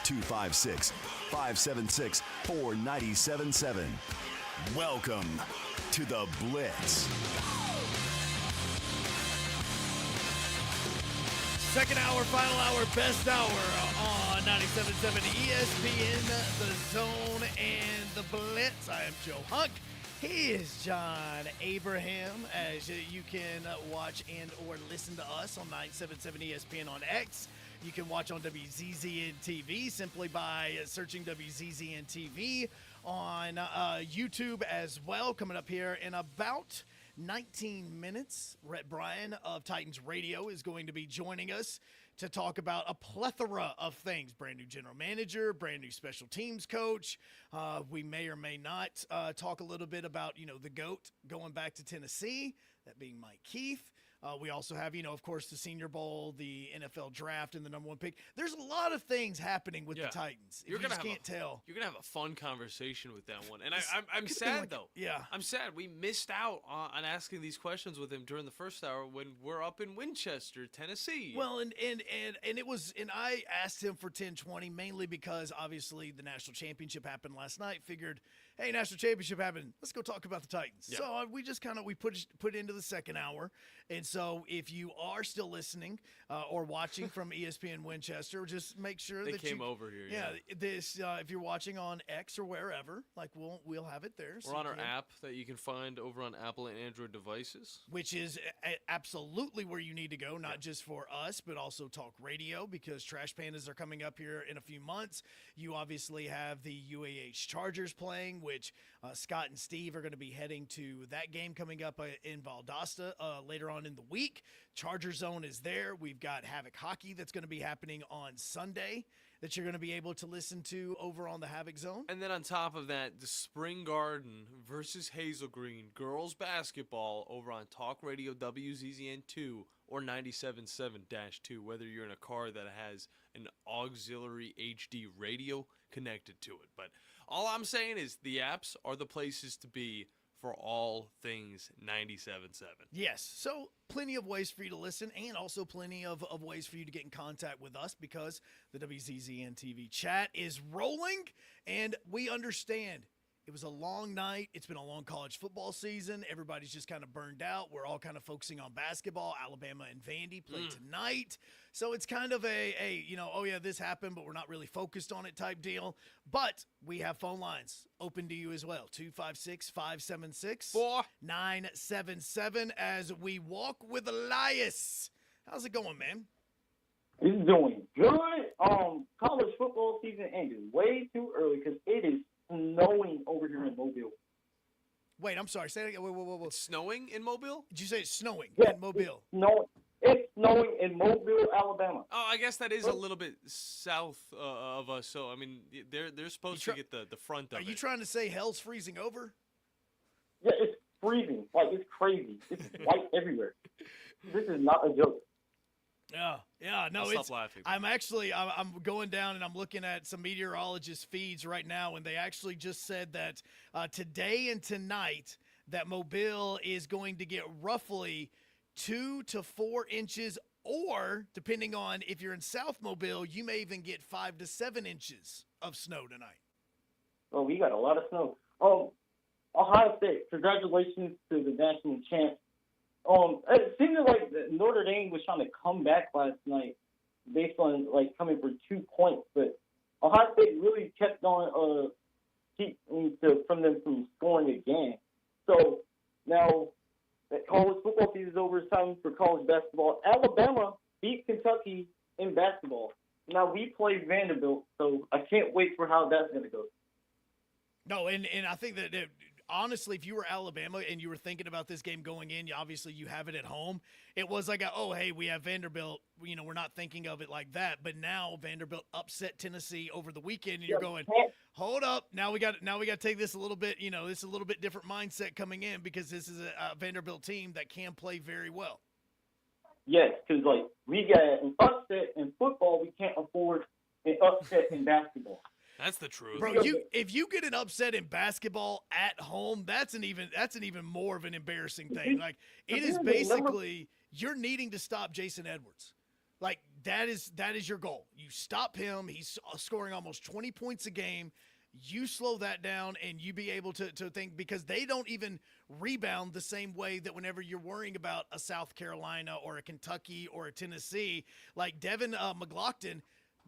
256-576-4977. Welcome to the Blitz. Second hour, final hour, best hour on 97.7 ESPN, The Zone, and The Blitz. I am Joe Hunk. He is John Abraham. As you can watch and or listen to us on 977 ESPN on X. You can watch on WZZN TV simply by searching WZZN TV on YouTube as well. Coming up here in about 19 minutes, Rhett Bryan of Titans Radio is going to be joining us to talk about a plethora of things. Brand new general manager, brand new special teams coach. We may or may not talk a little bit about, the GOAT going back to Tennessee, that being Mike Keith. We also have, of course, the Senior Bowl, the NFL draft, and the number 1 pick. There's a lot of things happening with the Titans. You're gonna can't tell. You're going to have a fun conversation with that one. And I'm sad, though. Yeah. I'm sad. We missed out on asking these questions with him during the first hour when we're up in Winchester, Tennessee. Well, and it was, and I asked him for 10:20 mainly because obviously the national championship happened last night. Figured, hey, national championship happened. Let's go talk about the Titans. Yeah. So we just we put it into the second hour. And so if you are still listening or watching from ESPN Winchester, just make sure they that came over here. Yeah, this if you're watching on X or wherever, we'll have it there. We're on our app that you can find over on Apple and Android devices, which is absolutely where you need to go, not just for us, but also talk radio, because Trash Pandas are coming up here in a few months. You obviously have the UAH Chargers playing, which Scott and Steve are going to be heading to that game coming up in Valdosta later on in the week. Charger Zone is there. We've got Havoc Hockey that's going to be happening on Sunday that you're going to be able to listen to over on the Havoc Zone. And then on top of that, the Spring Garden versus Hazel Green girls basketball over on Talk Radio WZZN2 or 97.7-2, whether you're in a car that has an auxiliary HD radio connected to it. But all I'm saying is the apps are the places to be for all things 97.7. Yes. So plenty of ways for you to listen and also plenty of ways for you to get in contact with us because the WZZN TV chat is rolling and we understand. It was a long night. It's been a long college football season. Everybody's just kind of burned out. We're all kind of focusing on basketball. Alabama and Vandy play tonight. So it's kind of oh yeah, this happened, but we're not really focused on it type deal. But we have phone lines open to you as well. 256-576-4977 as we walk with Elias. How's it going, man? It's doing good. College football season ended way too early because it is snowing over here in Mobile. Wait, I'm sorry. Say it again. Whoa. It's snowing in Mobile? Did you say it's snowing in Mobile? It's snowing in Mobile, Alabama. Oh, I guess that is a little bit south of us. So, I mean, they're supposed to get the front of it. Are you trying to say hell's freezing over? Yeah, it's freezing. Like, it's crazy. It's white everywhere. This is not a joke. Yeah, no, Stop laughing. I'm going down and I'm looking at some meteorologist feeds right now, and they actually just said that today and tonight that Mobile is going to get roughly 2 to 4 inches, or depending on if you're in South Mobile, you may even get 5 to 7 inches of snow tonight. Oh, we got a lot of snow. Ohio State, congratulations to the national champs. It seemed like Notre Dame was trying to come back last night based on, like, coming for 2 points, but Ohio State really kept on keeping from them from scoring again. So now that college football season is over, it's time for college basketball. Alabama beat Kentucky in basketball. Now we play Vanderbilt, so I can't wait for how that's going to go. No, and I think that honestly, if you were Alabama and you were thinking about this game going in, obviously you have it at home. It was like, hey, we have Vanderbilt. We're not thinking of it like that. But now Vanderbilt upset Tennessee over the weekend, and you're going, hold up. Now we got to take this a little bit. This is a little bit different mindset coming in because this is a Vanderbilt team that can play very well. Yes, because we got an upset in football, we can't afford an upset in basketball. That's the truth, bro. If you get an upset in basketball at home, that's an even more of an embarrassing thing. Like, it is basically you're needing to stop Jason Edwards. Like, that is your goal. You stop him. He's scoring almost 20 points a game. You slow that down, and you be able to think, because they don't even rebound the same way that whenever you're worrying about a South Carolina or a Kentucky or a Tennessee, like Devin McLaughlin.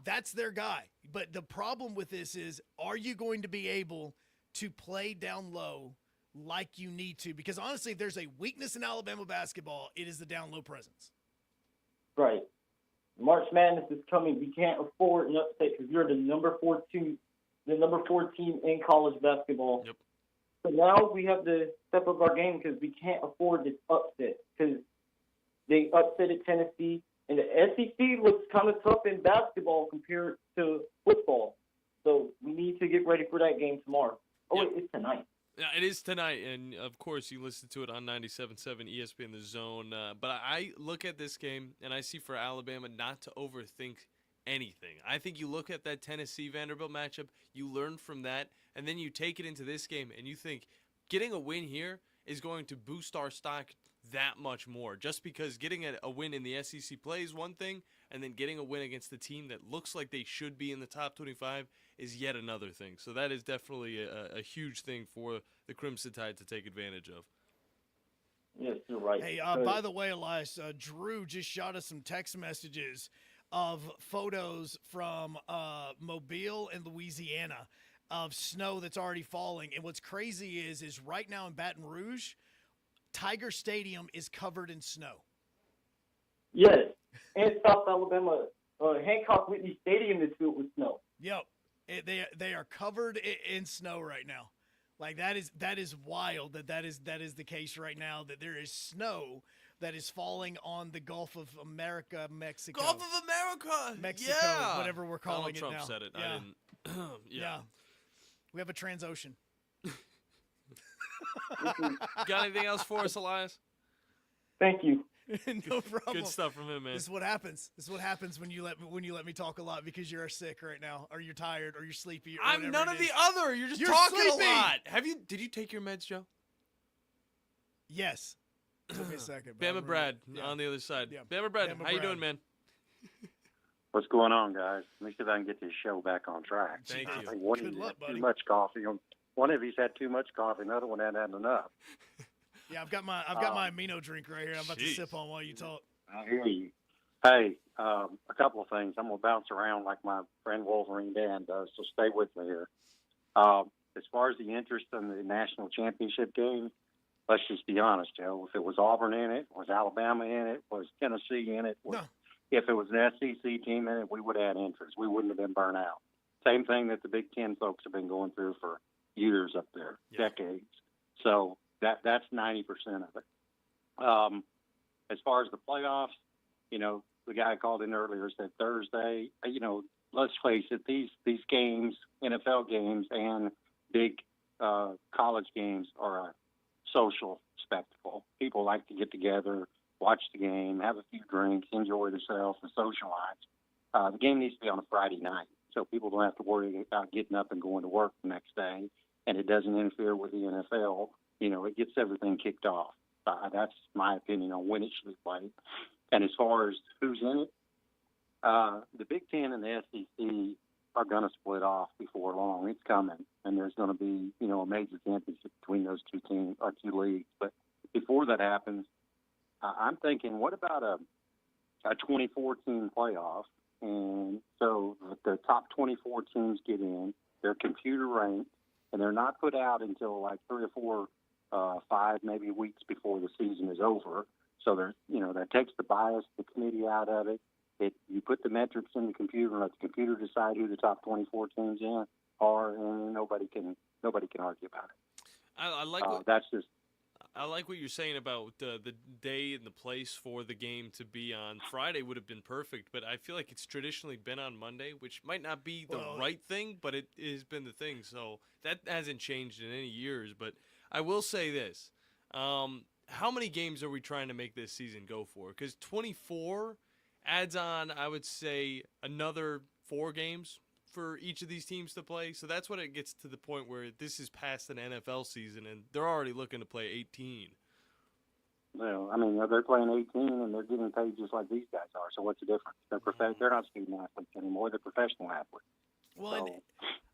That's their guy. But the problem with this is, are you going to be able to play down low like you need to? Because honestly, if there's a weakness in Alabama basketball, it is the down low presence. Right. March Madness is coming. We can't afford an upset because you're the number 4 team in college basketball. Yep. So now we have to step up our game because we can't afford this upset because they upsetted Tennessee. And the SEC looks kind of tough in basketball compared to football. So we need to get ready for that game tomorrow. Wait, it's tonight. Yeah, it is tonight. And, of course, you listen to it on 97.7 ESPN The Zone. But I look at this game, and I see for Alabama not to overthink anything. I think you look at that Tennessee-Vanderbilt matchup, you learn from that, and then you take it into this game, and you think getting a win here is going to boost our stock that much more, just because getting a win in the SEC play is one thing, and then getting a win against the team that looks like they should be in the top 25 is yet another thing. So that is definitely a huge thing for the Crimson Tide to take advantage of. Yes, you're right. Hey, by the way, Elias, Drew just shot us some text messages of photos from Mobile and Louisiana of snow that's already falling. And what's crazy is right now in Baton Rouge, Tiger Stadium is covered in snow. Yes, and South Alabama, Hancock Whitney Stadium is filled with snow. Yep, they are covered in snow right now. Like, that is wild that is the case right now, that there is snow that is falling on the Gulf of America, Mexico. Gulf of America, Mexico, yeah. Whatever we're calling Donald Trump it now. said it. Yeah. I didn't. Yeah, we have a transocean. Got anything else for us, Elias? Thank you. No problem. Good stuff from him, man. This is what happens. This is what happens when you let me talk a lot because you're sick right now, or you're tired, or you're sleepy. Or I'm none of the other. You're just you're talking sleepy. a lot. Did you take your meds, Joe? Yes. Took me a second. but I Bama remember. Brad Yeah. on the other side. Yeah. Bama Brad, Bama how you Brad. doing, man? What's going on, guys? Let me see if I can get this show back on track. Thank I you. think one Good of you luck, had buddy. too much coffee. One of you's had too much coffee. Another one hadn't had enough. Yeah, I've got my amino drink right here. I'm about to Jeez. sip on while you talk. I hear you. Hey, a couple of things. I'm going to bounce around like my friend Wolverine Dan does, so stay with me here. As far as the interest in the national championship game, let's just be honest, Joe. If it was Auburn in it, was Alabama in it, was Tennessee in it, if it was an SEC team in it, we would have had interest. We wouldn't have been burnt out. Same thing that the Big Ten folks have been going through for years up there, decades. So that's 90% of it. As far as the playoffs, the guy called in earlier said Thursday. Let's face it, these games, NFL games and big college games are a social spectacle. People like to get together, watch the game, have a few drinks, enjoy themselves, and socialize. The game needs to be on a Friday night, so people don't have to worry about getting up and going to work the next day, and it doesn't interfere with the NFL. It gets everything kicked off. That's my opinion on when it should be played. And as far as who's in it, the Big Ten and the SEC are going to split off before long. It's coming, and there's going to be, a major championship between those two teams or two leagues. But before that happens, I'm thinking, what about a 24-team playoff? And so the top 24 teams get in. They're computer ranked, and they're not put out until like 3 or 4, 5 maybe weeks before the season is over. So there's, that takes the bias, the committee out of it. You put the metrics in the computer and let the computer decide who the top 24 teams in are, and nobody can argue about it. I like what, that's just. I like what you're saying about the day and the place for the game to be on Friday would have been perfect, but I feel like it's traditionally been on Monday, which might not be the right thing, but it has been the thing. So that hasn't changed in any years. But I will say this. How many games are we trying to make this season go for? Because 24 adds on, I would say, another 4 games for each of these teams to play. So that's when it gets to the point where this is past an NFL season, and they're already looking to play 18. Well, I mean, they're playing 18, and they're getting paid just like these guys are. So what's the difference? They're not student athletes anymore. They're professional athletes. Well,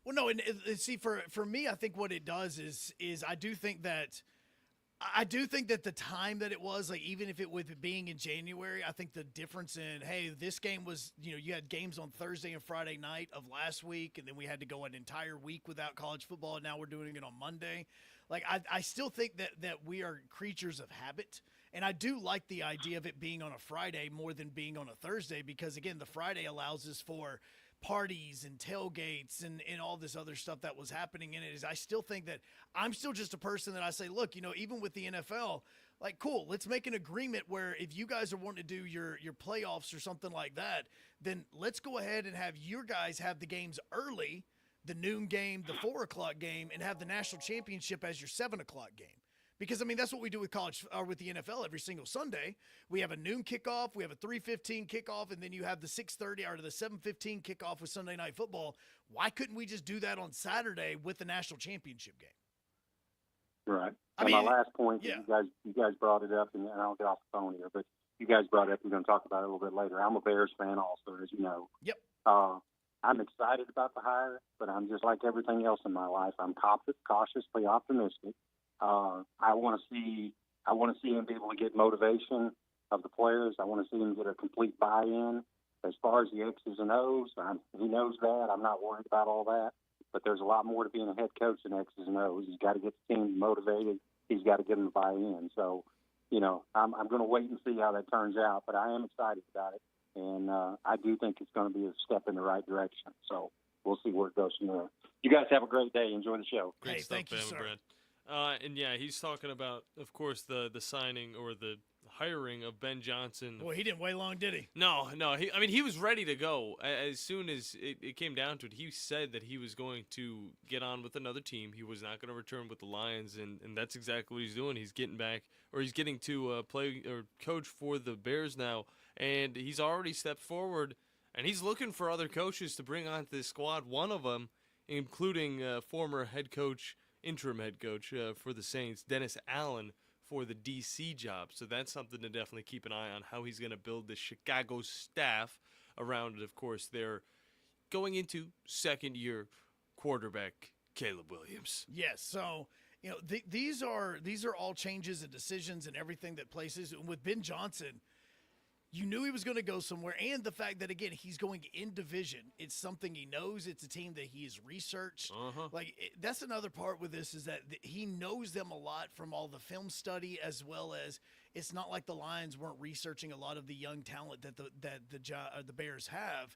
and see, for me, I think what it does is I do think that the time that it was, like, even if it with being in January, I think the difference in, hey, this game was, you had games on Thursday and Friday night of last week, and then we had to go an entire week without college football, and now we're doing it on Monday. Like, I still think that we are creatures of habit, and I do like the idea of it being on a Friday more than being on a Thursday because, again, the Friday allows us for parties and tailgates and all this other stuff that was happening in it. Is I still think that I'm still just a person that I say, look, even with the NFL, like, cool, let's make an agreement where if you guys are wanting to do your playoffs or something like that, then let's go ahead and have your guys have the games early, the noon game, the 4 o'clock game, and have the national championship as your 7 o'clock game. Because, I mean, that's what we do with college or with the NFL every single Sunday. We have a noon kickoff, we have a 3:15 kickoff, and then you have the 6:30 or the 7:15 kickoff with Sunday Night Football. Why couldn't we just do that on Saturday with the national championship game? Right. I And mean, my last point, yeah. you guys brought it up, and I'll get off the phone here, but you guys brought it up. We're going to talk about it a little bit later. I'm a Bears fan also, as you know. Yep. I'm excited about the hire, but I'm just like everything else in my life. I'm cautiously optimistic. I want to see him be able to get motivation of the players. I want to see him get a complete buy-in. As far as the X's and O's, he knows that. I'm not worried about all that. But there's a lot more to being a head coach than X's and O's. He's got to get the team motivated. He's got to get them to buy in. So, I'm going to wait and see how that turns out. But I am excited about it, and I do think it's going to be a step in the right direction. So we'll see where it goes from there. You guys have a great day. Enjoy the show. Great stuff, thank you, Bama sir. Brad. And yeah, he's talking about, of course, the signing or the hiring of Ben Johnson. Boy, he didn't wait long, did he? No. He was ready to go as soon as it came down to it. He said that he was going to get on with another team. He was not going to return with the Lions, and that's exactly what he's doing. He's getting back, or he's getting to play or coach for the Bears now, and he's already stepped forward, and he's looking for other coaches to bring onto this squad. One of them, including former interim head coach for the Saints, Dennis Allen, for the DC job. So that's something to definitely keep an eye on, how he's going to build the Chicago staff around it. Of course, they're going into second-year quarterback Caleb Williams. Yes, so these are all changes and decisions and everything that places. With Ben Johnson, you knew he was going to go somewhere, and the fact that, again, he's going in division. It's something he knows. It's a team that he has researched. That's another part with this, is that he knows them a lot from all the film study, as well as it's not like the Lions weren't researching a lot of the young talent that the Bears have.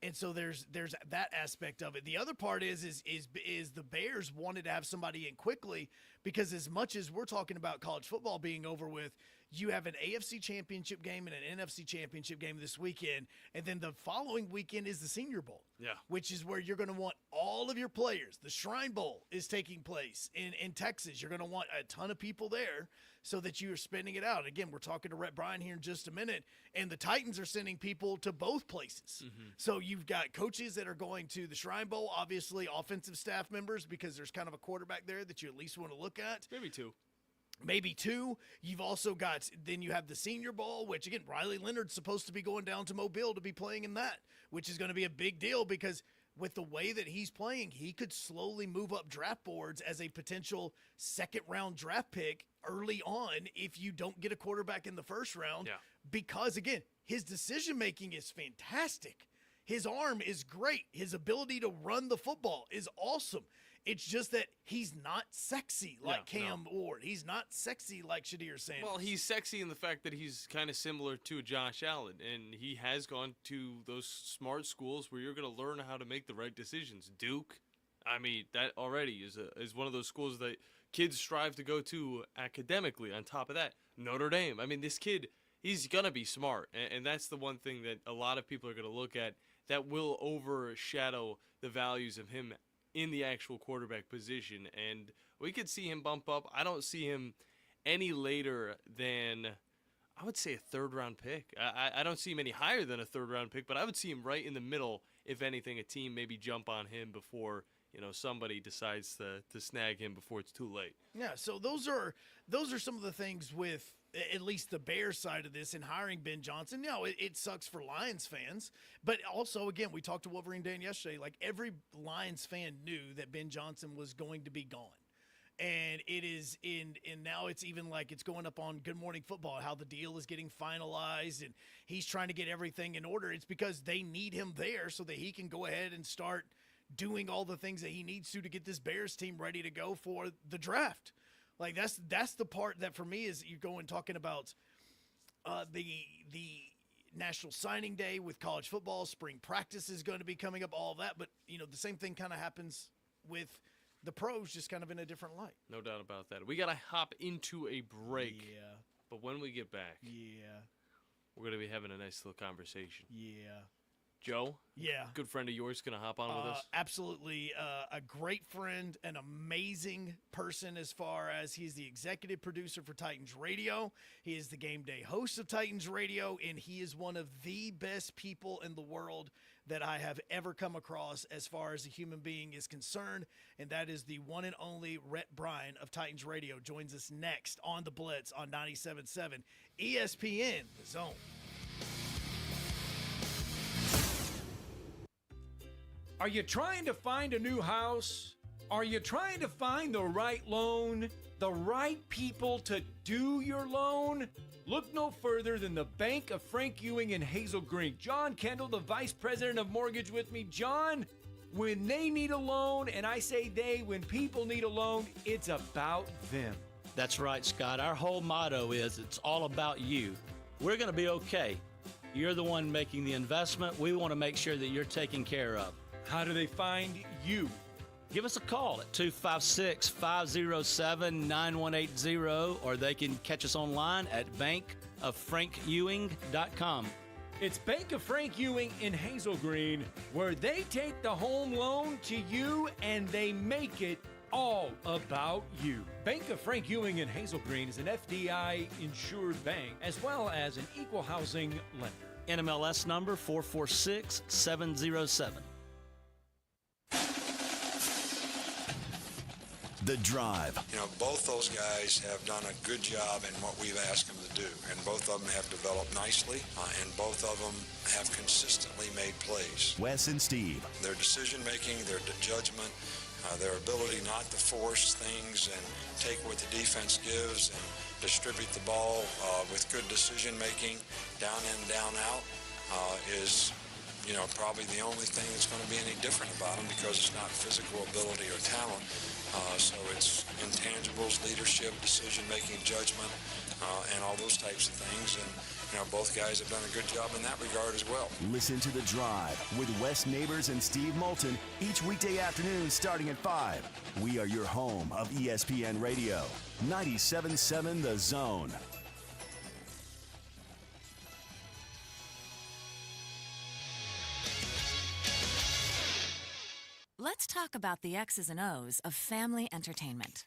And so there's that aspect of it. The other part is the Bears wanted to have somebody in quickly, because as much as we're talking about college football being over with, you have an AFC championship game and an NFC championship game this weekend, and then the following weekend is the Senior Bowl. Yeah. Which is where you're going to want all of your players. The Shrine Bowl is taking place in Texas. You're going to want a ton of people there so that you are spending it out. Again, we're talking to Rhett Bryan here in just a minute, and the Titans are sending people to both places. So you've got coaches that are going to the Shrine Bowl, obviously offensive staff members, because there's kind of a quarterback there that you at least want to look at. Maybe two. You've also got, then you have the Senior Bowl, which, again, Riley Leonard's supposed to be going down to Mobile to be playing in that, which is going to be a big deal, because with the way that he's playing, he could slowly move up draft boards as a potential second-round draft pick early on if you don't get a quarterback in the first round. Because, again, his decision-making is fantastic. His arm is great. His ability to run the football is awesome. It's just that he's not sexy like Cam Ward. He's not sexy like Shadir Sanders. Well, he's sexy in the fact that he's kind of similar to Josh Allen, and he has gone to those smart schools where you're going to learn how to make the right decisions. Duke, I mean, that already is one of those schools that kids strive to go to academically. On top of that, Notre Dame. I mean, this kid, he's going to be smart, and that's the one thing that a lot of people are going to look at that will overshadow the values of him in the actual quarterback position, and we could see him bump up. I don't see him any later than, I would say, a third-round pick. I don't see him any higher than a third-round pick, but I would see him right in the middle. If anything, a team maybe jump on him before somebody decides to snag him before it's too late. Yeah, so those are some of the things with at least the Bears side of this in hiring Ben Johnson. It sucks for Lions fans, but also, again, we talked to Wolverine Dan yesterday. Like, every Lions fan knew that Ben Johnson was going to be gone. And it is and now it's even like it's going up on Good Morning Football, how the deal is getting finalized and he's trying to get everything in order. It's because they need him there so that he can go ahead and start doing all the things that he needs to get this Bears team ready to go for the draft. Like, that's the part that for me is you're talking about the National Signing Day with college football, spring practice is going to be coming up, all of that. But, the same thing kind of happens with the pros, just kind of in a different light. No doubt about that. We got to hop into a break. Yeah. But when we get back, we're going to be having a nice little conversation. Yeah. Joe? Yeah. Good friend of yours going to hop on with us? Absolutely. A great friend, an amazing person as far as he's the executive producer for Titans Radio. He is the game day host of Titans Radio, and he is one of the best people in the world that I have ever come across as far as a human being is concerned, and that is the one and only Rhett Bryan of Titans Radio. Joins us next on The Blitz on 97.7 ESPN, The Zone. Are you trying to find a new house? Are you trying to find the right loan? The right people to do your loan? Look no further than the Bank of Frank Ewing in Hazel Green. John Kendall, the Vice President of Mortgage with me. John, when they need a loan, and I say they, when people need a loan, it's about them. That's right, Scott. Our whole motto is it's all about you. We're going to be okay. You're the one making the investment. We want to make sure that you're taken care of. How do they find you? Give us a call at 256-507-9180, or they can catch us online at bankofFrankEwing.com. It's Bank of Frank Ewing in Hazel Green, where they take the home loan to you and they make it all about you. Bank of Frank Ewing in Hazel Green is an FDI-insured bank, as well as an equal housing lender. NMLS number 446707. The Drive. You know, both those guys have done a good job in what we've asked them to do, and both of them have developed nicely, and both of them have consistently made plays. Wes and Steve. Their decision-making, their judgment, their ability not to force things and take what the defense gives and distribute the ball with good decision-making, down in, down out, is, you know, probably the only thing that's going to be any different about them, because it's not physical ability or talent. So it's intangibles, leadership, decision-making, judgment, and all those types of things. And, you know, both guys have done a good job in that regard as well. Listen to The Drive with Wes Neighbors and Steve Moulton each weekday afternoon starting at 5. We are your home of ESPN Radio. 97.7 The Zone. Let's talk about the X's and O's of family entertainment.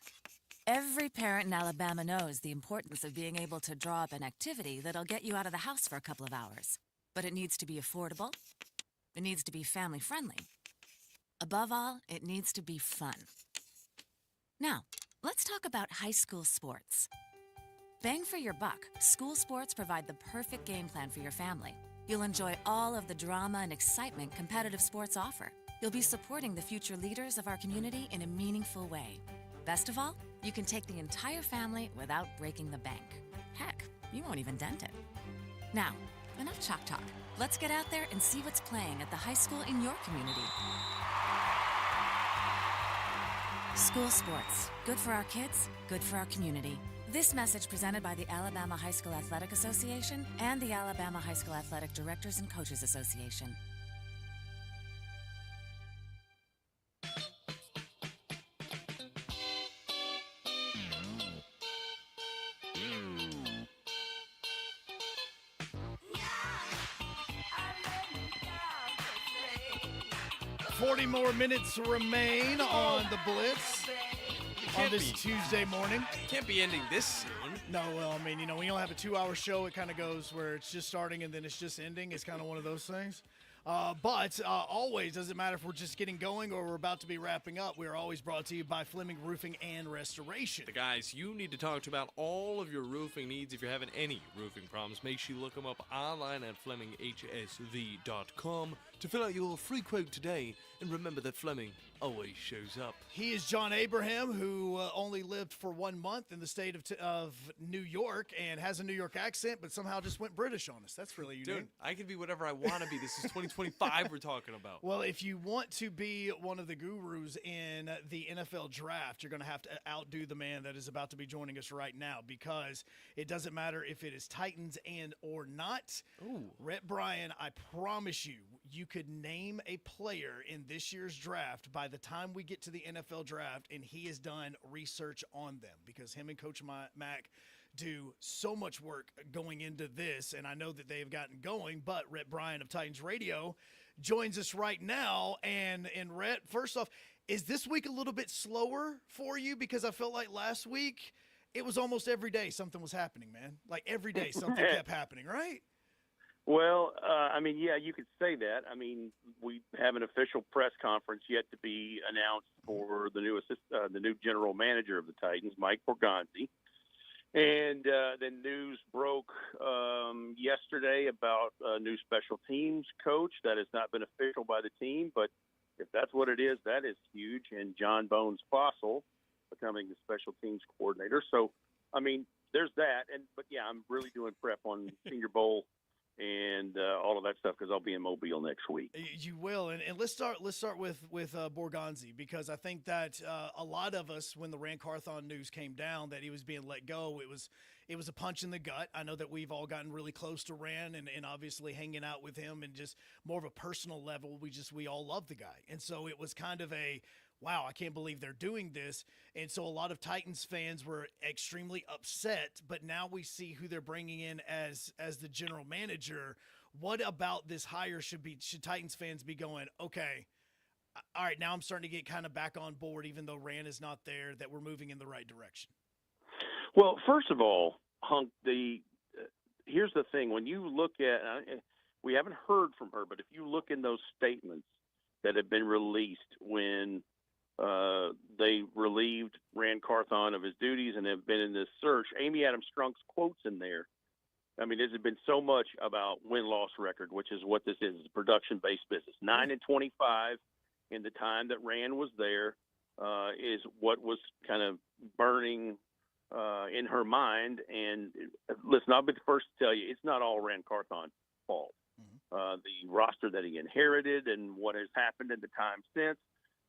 Every parent in Alabama knows the importance of being able to draw up an activity that'll get you out of the house for a couple of hours. But it needs to be affordable. It needs to be family-friendly. Above all, it needs to be fun. Now, let's talk about high school sports. Bang for your buck, school sports provide the perfect game plan for your family. You'll enjoy all of the drama and excitement competitive sports offer. You'll be supporting the future leaders of our community in a meaningful way. Best of all, you can take the entire family without breaking the bank. Heck, you won't even dent it. Now, enough chalk talk. Let's get out there and see what's playing at the high school in your community. School sports. Good for our kids, good for our community. This message presented by the Alabama High School Athletic Association and the Alabama High School Athletic Directors and Coaches Association. More minutes remain on the Blitz on this Tuesday morning. Can't be ending this soon. No, well, I mean, you know, when you don't have a 2-hour show, it kind of goes where it's just starting and then it's just ending. It's kind of one of those things. But always, doesn't matter if we're just getting going or we're about to be wrapping up, we are always brought to you by Fleming Roofing and Restoration. The guys you need to talk to about all of your roofing needs. If you're having any roofing problems, make sure you look them up online at FlemingHSV.com to fill out your free quote today. And remember that Fleming always shows up. He is John Abraham, who only lived for 1 month in the state of New York and has a New York accent, but somehow just went British on us. That's really unique. Dude, I can be whatever I want to be. This is 2025 we're talking about. Well, if you want to be one of the gurus in the NFL draft, you're going to have to outdo the man that is about to be joining us right now, because it doesn't matter if it is Titans and or not. Ooh. Rhett Bryan, I promise you, you could name a player in this year's draft by the time we get to the NFL draft, and he has done research on them, because him and Coach Mack do so much work going into this, and I know that they have gotten going. But Rhett Bryan of Titans Radio joins us right now. And Rhett, first off, is this week a little bit slower for you? Because I felt like last week it was almost every day something was happening, man. Like every day something kept happening, right? Well, I mean, yeah, you could say that. I mean, we have an official press conference yet to be announced for the new the new general manager of the Titans, Mike Borgonzi. And then news broke yesterday about a new special teams coach that has not been official by the team. But if that's what it is, that is huge. And John Bones Fossil becoming the special teams coordinator. So, I mean, there's that. But, yeah, I'm really doing prep on Senior Bowl and all of that stuff, because I'll be in Mobile next week. You will, and let's start with Borgonzi, because I think that a lot of us, when the Rand Carthon news came down that he was being let go, it was a punch in the gut. I know that we've all gotten really close to Rand and obviously hanging out with him, and just more of a personal level, we all love the guy, and so it was kind of a, wow, I can't believe they're doing this. And so a lot of Titans fans were extremely upset, but now we see who they're bringing in as the general manager. What about this hire should Titans fans be going, okay, all right, now I'm starting to get kind of back on board, even though Rand is not there, that we're moving in the right direction? Well, first of all, Hunk, here's the thing. When you look at, we haven't heard from her, but if you look in those statements that have been released when they relieved Rand Carthon of his duties and have been in this search. Amy Adams Strunk's quotes in there. I mean, there's been so much about win-loss record, which is what this is. It's a production-based business. 9-25 in the time that Rand was there is what was kind of burning in her mind. And listen, I'll be the first to tell you, it's not all Rand Carthon's fault. The roster that he inherited and what has happened in the time since.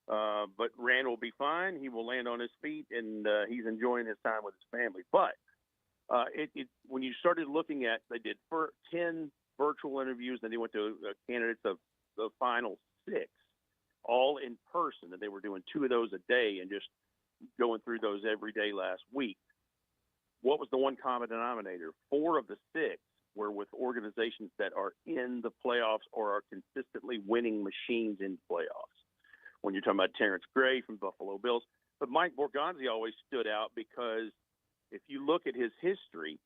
But Rand will be fine. He will land on his feet, and he's enjoying his time with his family. But when you started looking at, they did 10 virtual interviews, and they went to candidates of the final 6, all in person, and they were doing 2 of those a day and just going through those every day last week. What was the one common denominator? 4 of the 6 were with organizations that are in the playoffs or are consistently winning machines in playoffs. When you're talking about Terrence Gray from Buffalo Bills. But Mike Borgonzi always stood out because if you look at his history,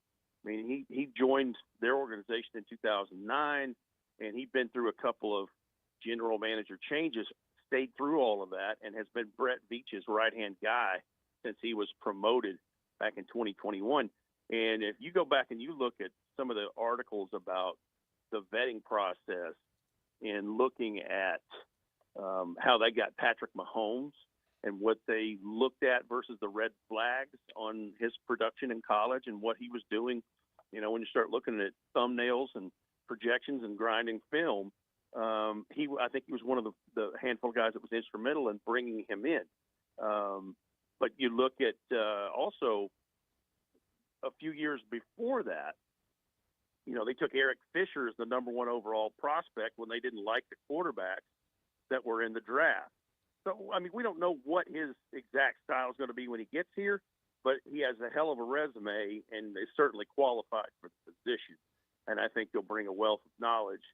I mean, he joined their organization in 2009, and he'd been through a couple of general manager changes, stayed through all of that, and has been Brett Veach's right-hand guy since he was promoted back in 2021. And if you go back and you look at some of the articles about the vetting process and looking at how they got Patrick Mahomes and what they looked at versus the red flags on his production in college and what he was doing, you know, when you start looking at thumbnails and projections and grinding film, I think he was one of the handful of guys that was instrumental in bringing him in. But you look at also a few years before that, you know, they took Eric Fisher as the number 1 overall prospect when they didn't like the quarterbacks that were in the draft. So, I mean, we don't know what his exact style is going to be when he gets here, but he has a hell of a resume and is certainly qualified for the position. And I think he'll bring a wealth of knowledge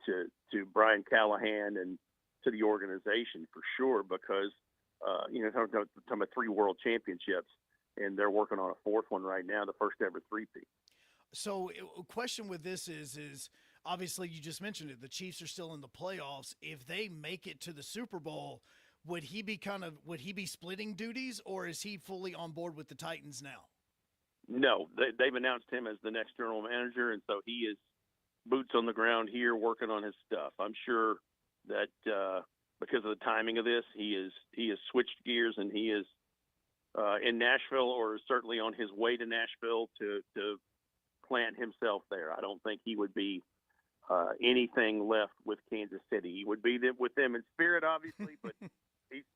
to Brian Callahan and to the organization for sure, because, you know, talking about 3 world championships, and they're working on a 4th one right now, the first ever 3-peat. So a question with this is obviously you just mentioned it. The Chiefs are still in the playoffs. If they make it to the Super Bowl, would he be splitting duties, or is he fully on board with the Titans now? No, they've announced him as the next general manager, and so he is boots on the ground here working on his stuff. I'm sure that because of the timing of this, he has switched gears, and he is in Nashville, or certainly on his way to Nashville to plant himself there. I don't think he would be anything left with Kansas City. He would be with them in spirit, obviously, but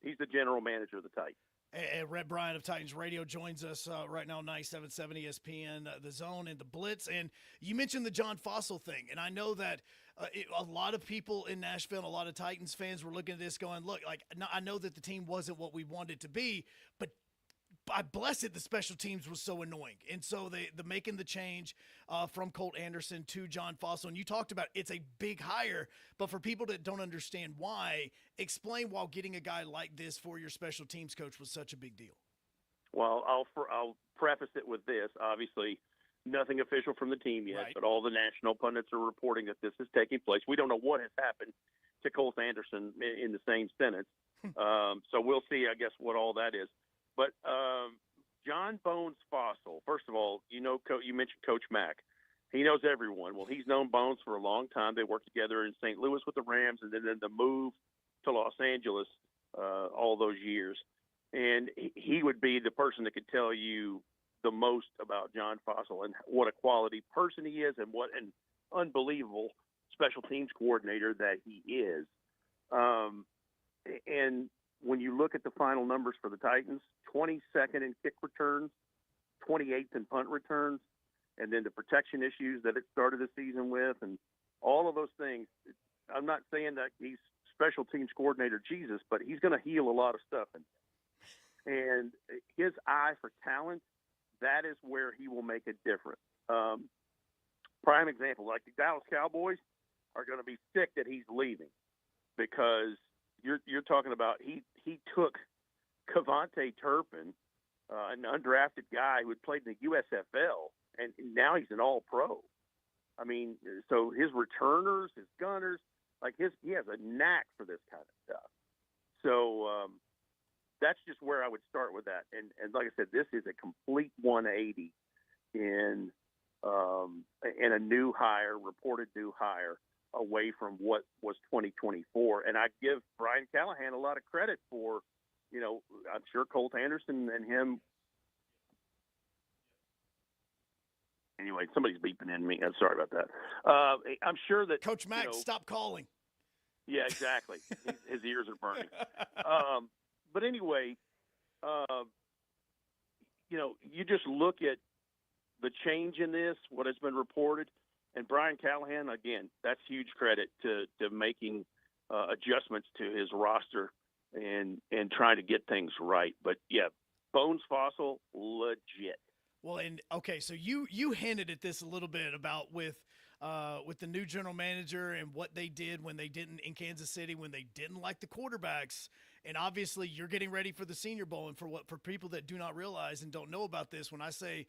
he's the general manager of the Titans. And Rhett Bryant of Titans Radio joins us right now, 97.7 ESPN, The Zone, and the Blitz. And you mentioned the John Fossil thing, and I know that a lot of people in Nashville, a lot of Titans fans were looking at this going, look, like, I know that the team wasn't what we wanted to be, but I bless it, the special teams was so annoying. And so the making the change from Colt Anderson to John Fossil, and you talked about it's a big hire, but for people that don't understand why, explain why getting a guy like this for your special teams coach was such a big deal. Well, I'll preface it with this. Obviously, nothing official from the team yet, right, but all the national pundits are reporting that this is taking place. We don't know what has happened to Colt Anderson in the same sentence. So we'll see, I guess, what all that is. But John Bones Fossil, first of all, you mentioned Coach Mack. He knows everyone. Well, he's known Bones for a long time. They worked together in St. Louis with the Rams, and then the move to Los Angeles all those years. And he would be the person that could tell you the most about John Fossil and what a quality person he is and what an unbelievable special teams coordinator that he is. And when you look at the final numbers for the Titans, 22nd in kick returns, 28th in punt returns, and then the protection issues that it started the season with, and all of those things. I'm not saying that he's special teams coordinator Jesus, but he's going to heal a lot of stuff. And his eye for talent, that is where he will make a difference. Prime example, like the Dallas Cowboys are going to be sick that he's leaving, because you're talking about he took Cavante Turpin, an undrafted guy who had played in the USFL, and now he's an all-pro. I mean, so his returners, his gunners, he has a knack for this kind of stuff. So that's just where I would start with that. And like I said, this is a complete 180 in a new hire, reported new hire, away from what was 2024. And I give Brian Callahan a lot of credit for, I'm sure Colt Anderson and him. Anyway, somebody's beeping in me. I'm sorry about that. I'm sure that Coach Mack, stop calling. Yeah, exactly. His ears are burning. But anyway, you just look at the change in this, what has been reported, and Brian Callahan, again, that's huge credit to making adjustments to his roster and trying to get things right. But, yeah, Bones Fossil, legit. Well, and okay, so you hinted at this a little bit about with the new general manager and what they did when they didn't in Kansas City, when they didn't like the quarterbacks. And obviously you're getting ready for the Senior Bowl. And for people that do not realize and don't know about this, when I say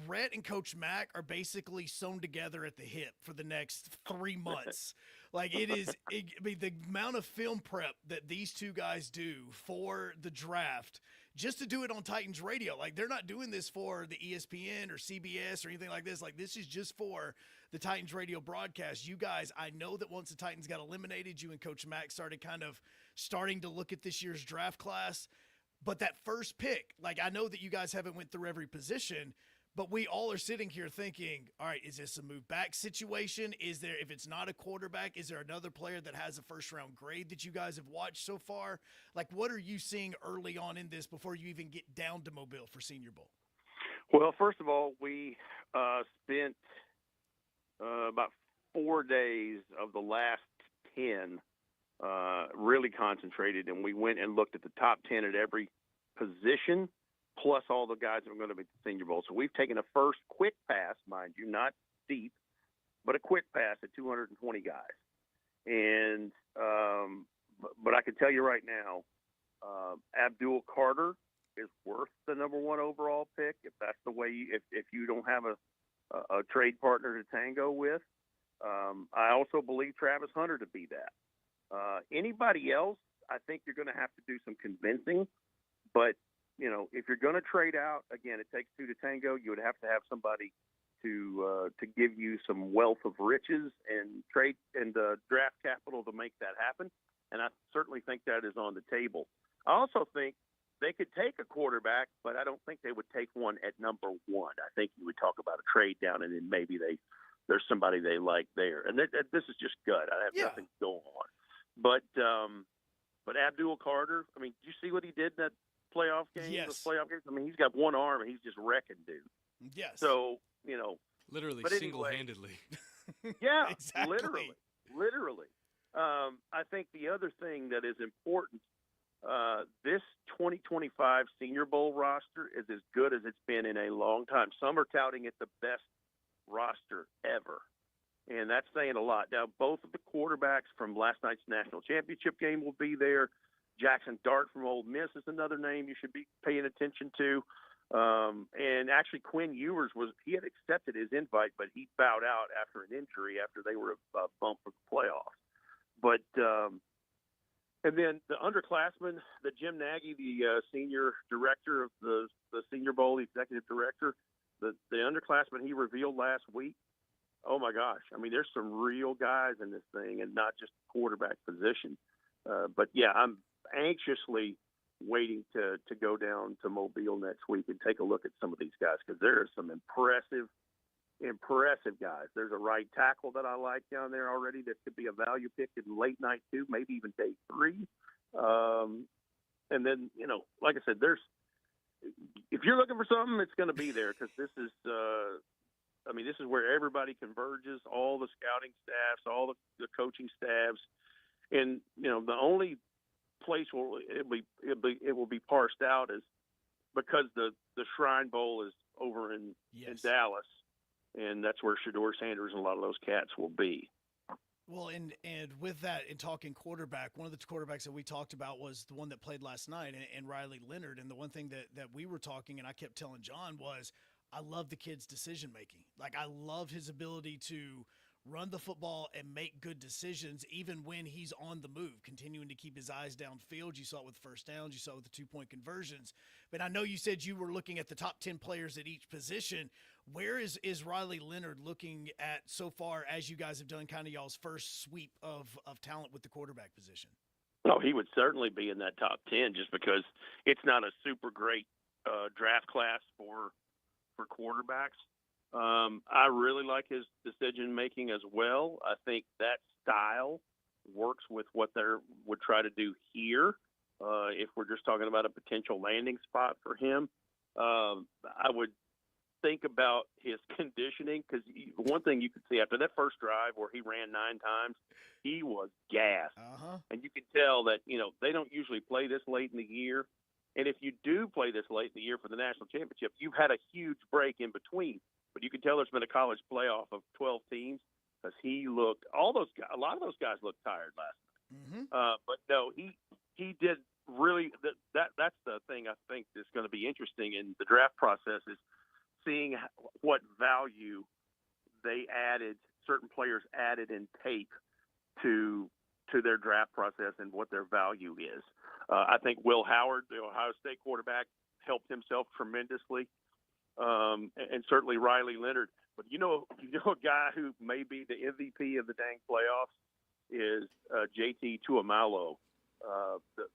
Rhett and Coach Mack are basically sewn together at the hip for the next 3 months. Like the amount of film prep that these two guys do for the draft, just to do it on Titans radio. Like, they're not doing this for the ESPN or CBS or anything like this. Like, this is just for the Titans radio broadcast. You guys, I know that once the Titans got eliminated, you and Coach Mack started starting to look at this year's draft class. But that first pick, like, I know that you guys haven't went through every position, but we all are sitting here thinking, all right, is this a move back situation? Is there, if it's not a quarterback, is there another player that has a first-round grade that you guys have watched so far? Like, what are you seeing early on in this before you even get down to Mobile for Senior Bowl? Well, first of all, we spent about 4 days of the last 10 really concentrated, and we went and looked at the top 10 at every position, plus all the guys that are going to be at the Senior Bowl. So we've taken a first quick pass, mind you, not deep, but a quick pass at 220 guys. And but I can tell you right now, Abdul Carter is worth the number 1 overall pick if that's the way if you don't have a trade partner to tango with. I also believe Travis Hunter to be that. Anybody else, I think you're going to have to do some convincing, but if you're going to trade out, again, it takes 2 to tango. You would have to have somebody to give you some wealth of riches and trade and draft capital to make that happen. And I certainly think that is on the table. I also think they could take a quarterback, but I don't think they would take one at number 1. I think you would talk about a trade down, and then maybe there's somebody they like there. And this is just gut. I have nothing going on. But Abdul Carter, I mean, did you see what he did in that playoff game? Yes. The playoff games? I mean, he's got one arm and he's just wrecking dude. Yes. So, literally but single-handedly. Yeah, exactly. Literally. I think the other thing that is important, this 2025 Senior Bowl roster is as good as it's been in a long time. Some are touting it the best roster ever. And that's saying a lot. Now, both of the quarterbacks from last night's national championship game will be there. Jackson Dart from Ole Miss is another name you should be paying attention to. And actually, Quinn Ewers he had accepted his invite, but he bowed out after an injury after they were a bump for the playoffs. But and then the underclassmen, the Jim Nagy, the senior director of the Senior Bowl, the executive director, the underclassmen he revealed last week. Oh my gosh! I mean, there's some real guys in this thing, and not just the quarterback position. But yeah, I'm anxiously waiting to go down to Mobile next week and take a look at some of these guys, because there are some impressive guys. There's a right tackle that I like down there already that could be a value pick in late night 2, maybe even day 3. And then, like I said, if you're looking for something, it's going to be there, because this is this is where everybody converges, all the scouting staffs, all the coaching staffs. And, the only place where it will be parsed out is because the Shrine Bowl is over in Dallas, and that's where Shedeur Sanders and a lot of those cats will be. Well, and with that, in talking quarterback, one of the quarterbacks that we talked about was the one that played last night, and Riley Leonard. And the one thing that we were talking, and I kept telling John, was I love the kid's decision-making. Like, I love his ability to run the football and make good decisions even when he's on the move, continuing to keep his eyes downfield. You saw it with first downs. You saw it with the 2-point conversions. But I know you said you were looking at the top 10 players at each position. Where is Riley Leonard looking at so far as you guys have done kind of y'all's first sweep of talent with the quarterback position? Oh, he would certainly be in that top 10 just because it's not a super great draft class for quarterbacks. I really like his decision-making as well. I think that style works with what they would try to do here. If we're just talking about a potential landing spot for him, I would think about his conditioning, because one thing you could see after that first drive where he ran 9 times, he was gassed. And you can tell that, they don't usually play this late in the year. And if you do play this late in the year for the national championship, you've had a huge break in between. But you can tell there's been a college playoff of 12 teams, because a lot of those guys looked tired last night. But no, he did really. That's the thing I think is going to be interesting in the draft process, is seeing what value certain players added in tape to their draft process and what their value is. I think Will Howard, the Ohio State quarterback, helped himself tremendously, and certainly Riley Leonard. But you know a guy who may be the MVP of the dang playoffs is JT Tuamalo,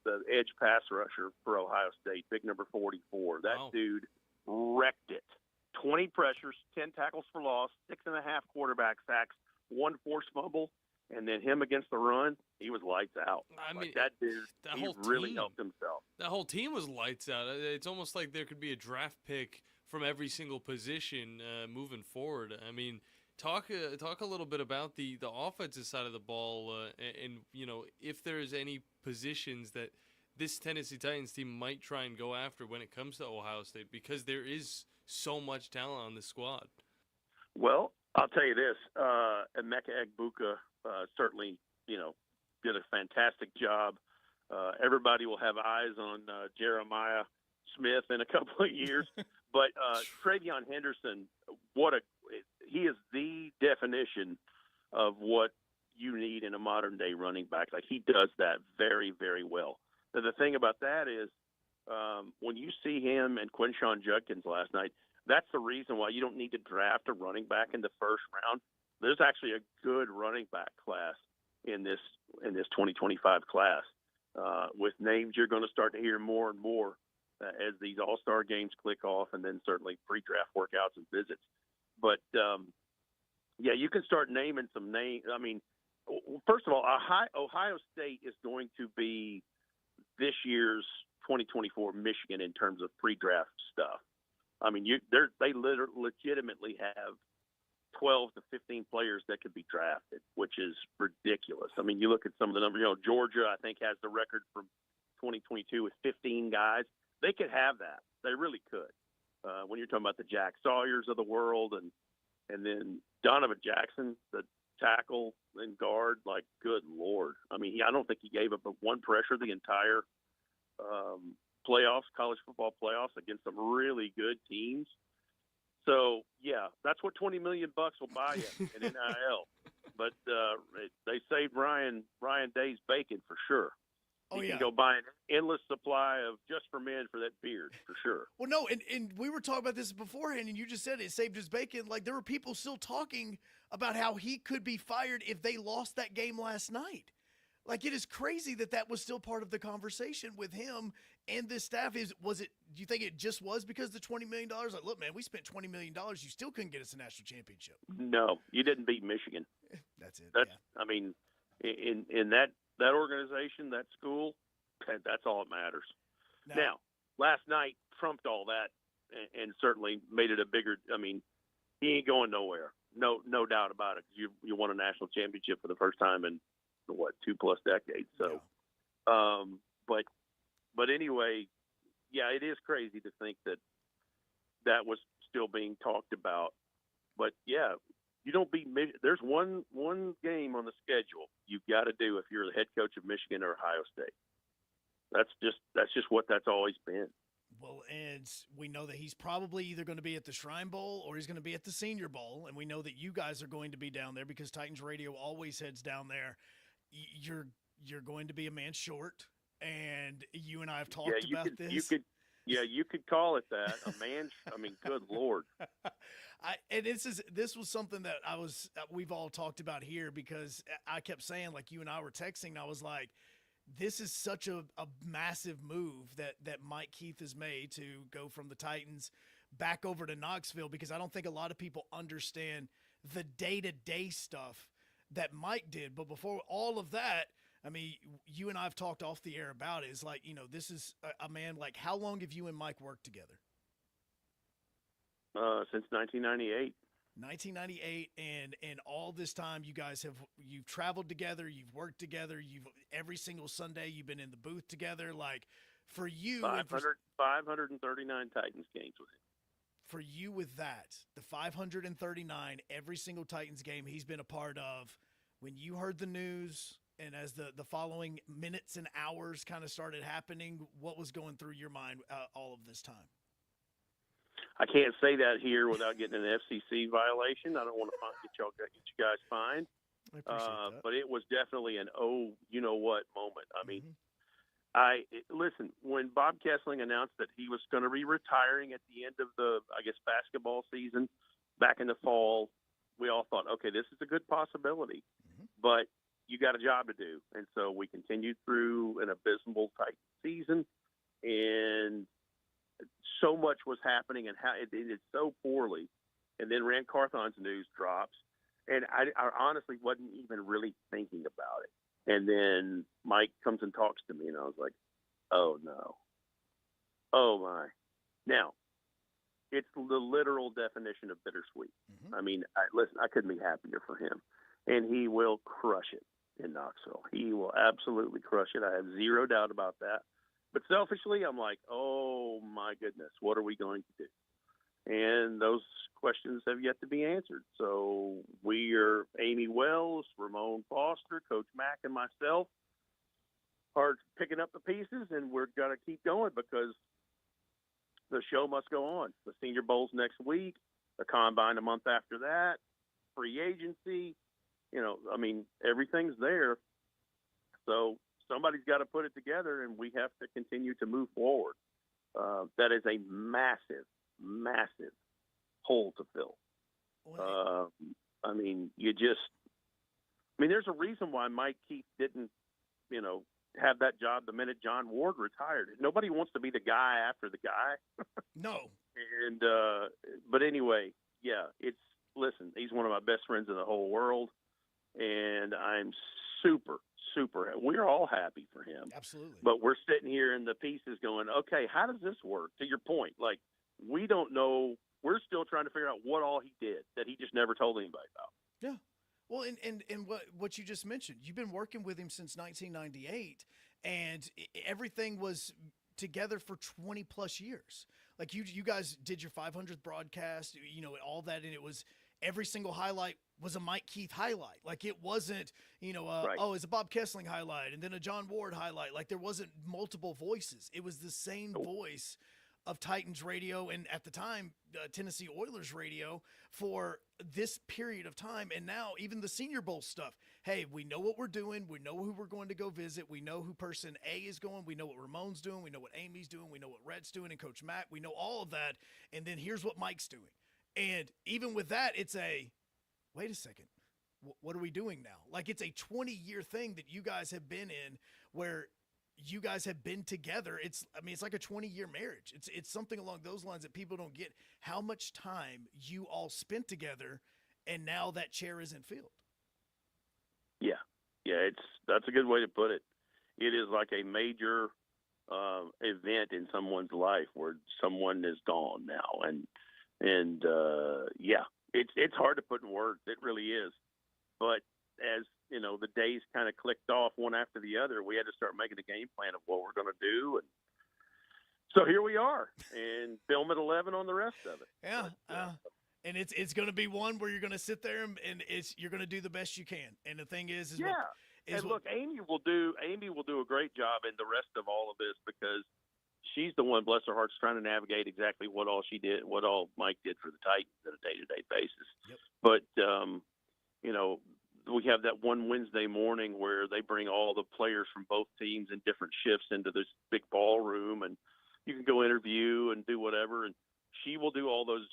the edge pass rusher for Ohio State, big number 44. That dude wrecked it. 20 pressures, 10 tackles for loss, 6.5 quarterback sacks, 1 forced fumble, and then him against the run, he was lights out. I mean, that dude, he really helped himself. That whole team was lights out. It's almost like there could be a draft pick from every single position moving forward. I mean, talk a little bit about the offensive side of the ball, and if there's any positions that this Tennessee Titans team might try and go after when it comes to Ohio State, because there is so much talent on the squad. Well, I'll tell you this, Emeka Egbuka certainly, did a fantastic job. Everybody will have eyes on Jeremiah Smith in a couple of years, but Travion Henderson, he is the definition of what you need in a modern day running back. Like, he does that very, very well. Now, the thing about that is, when you see him and Quinshon Judkins last night, that's the reason why you don't need to draft a running back in the first round. There's actually a good running back class in this 2025 class, with names you're going to start to hear more and more as these all-star games click off, and then certainly pre-draft workouts and visits. But you can start naming some names. I mean, first of all, Ohio State is going to be this year's 2024 Michigan in terms of pre-draft stuff. I mean, they legitimately have 12 to 15 players that could be drafted, which is ridiculous. I mean, you look at some of the numbers. Georgia, I think, has the record from 2022 with 15 guys. They could have that. They really could. When you're talking about the Jack Sawyers of the world, and then Donovan Jackson, the tackle and guard, like, good Lord. I mean, I don't think he gave up one pressure the entire college football playoffs against some really good teams. So, yeah, that's what $20 million will buy you in NIL. But they saved Ryan Day's bacon for sure. You can go buy an endless supply of Just for Men for that beard, for sure. Well, no, and we were talking about this beforehand, and you just said it saved his bacon. Like, there were people still talking about how he could be fired if they lost that game last night. Like, it is crazy that was still part of the conversation with him and this staff. Do you think it just was because of the $20 million? Like, look, man, we spent $20 million. You still couldn't get us a national championship. No, you didn't beat Michigan. That's it. I mean, in that organization, that school, that's all that matters. Now, last night trumped all that and certainly made it a bigger – I mean, he ain't going nowhere. No doubt about it. You won a national championship for the first time in, 2+ decades. So, but anyway, yeah, it is crazy to think that was still being talked about. But yeah, you don't beat Michigan. There's one game on the schedule you've got to do if you're the head coach of Michigan or Ohio State. That's just what that's always been. Well, and we know that he's probably either going to be at the Shrine Bowl or he's going to be at the Senior Bowl, and we know that you guys are going to be down there because Titans Radio always heads down there. You're going to be a man short, and you and I have talked about this. You could call it that. A man. I mean, good Lord. And this was something that we've all talked about here because I kept saying, like, you and I were texting, and I was like, this is such a massive move that Mike Keith has made to go from the Titans back over to Knoxville, because I don't think a lot of people understand the day-to-day stuff that Mike did. But before all of that, I mean, you and I have talked off the air about it. It's like, this is a man, like, how long have you and Mike worked together? Since 1998. 1998, and all this time you guys you've traveled together, you've worked together, every single Sunday you've been in the booth together. Like, for you, 539 Titans games with him. For you, with that, the 539 every single Titans game he's been a part of, when you heard the news and as the following minutes and hours kind of started happening, what was going through your mind all of this time? I can't say that here without getting an FCC violation. I don't want to get you guys fined. I appreciate that. But it was definitely an you-know-what moment. I mean, listen, when Bob Kessling announced that he was going to be retiring at the end of the, basketball season back in the fall, we all thought, okay, this is a good possibility. But you got a job to do. And so we continued through an abysmal Titan season, and so much was happening, and how it did so poorly. And then Rand Carthon's news drops, and I honestly wasn't even really thinking about it. And then Mike comes and talks to me, and I was like, oh, no. Oh, my. Now, it's the literal definition of bittersweet. I mean, listen, I couldn't be happier for him. And he will crush it in Knoxville. He will absolutely crush it. I have zero doubt about that. But selfishly, I'm like, oh, my goodness, what are we going to do? And those questions have yet to be answered. So we are, Amy Wells, Ramon Foster, Coach Mack, and myself are picking up the pieces, and we're going to keep going because the show must go on. The Senior Bowl's next week, the Combine a month after that, free agency. I mean, everything's there. So somebody's got to put it together, and we have to continue to move forward. That is a massive, massive hole to fill. I mean, there's a reason why Mike Keith didn't, have that job the minute John Ward retired. Nobody wants to be the guy after the guy. No. And, but anyway, yeah, listen, he's one of my best friends in the whole world, and I'm super we're all happy for him. Absolutely. But we're sitting here in the pieces going, okay, how does this work? To your point, like, we don't know. We're still trying to figure out what all he did that he just never told anybody about. Yeah. Well, and what you just mentioned, you've been working with him since 1998, and everything was together for 20 plus years. Like, you guys did your 500th broadcast, all that, and it was every single highlight was a Mike Keith highlight. Like, it wasn't, right. It's a Bob Kessling highlight and then a John Ward highlight. Like, there wasn't multiple voices. It was the same voice of Titans radio and, at the time, Tennessee Oilers radio for this period of time. And now even the Senior Bowl stuff. Hey, we know what we're doing. We know who we're going to go visit. We know who person A is going. We know what Ramon's doing. We know what Amy's doing. We know what Rhett's doing and Coach Matt. We know all of that. And then here's what Mike's doing. And even with that, it's wait a second, what are we doing now? Like, it's a 20-year thing that you guys have been in where you guys have been together. It's like a 20-year marriage. It's something along those lines that people don't get, how much time you all spent together, and now that chair isn't filled. Yeah, that's a good way to put it. It is like a major event in someone's life where someone is gone now, and it's hard to put in words. It really is. But as the days kind of clicked off one after the other, we had to start making a game plan of what we're going to do. And so here we are, and film at 11 on the rest of it. Yeah. And it's going to be one where you're going to sit there and you're going to do the best you can. And the thing is look, Amy will do a great job in the rest of all of this, because she's the one, bless her heart, trying to navigate exactly what all she did, what all Mike did for the Titans on a day-to-day basis. Yep. But we have that one Wednesday morning where they bring all the players from both teams in different shifts into this big ballroom, and you can go interview and do whatever. And she will do all those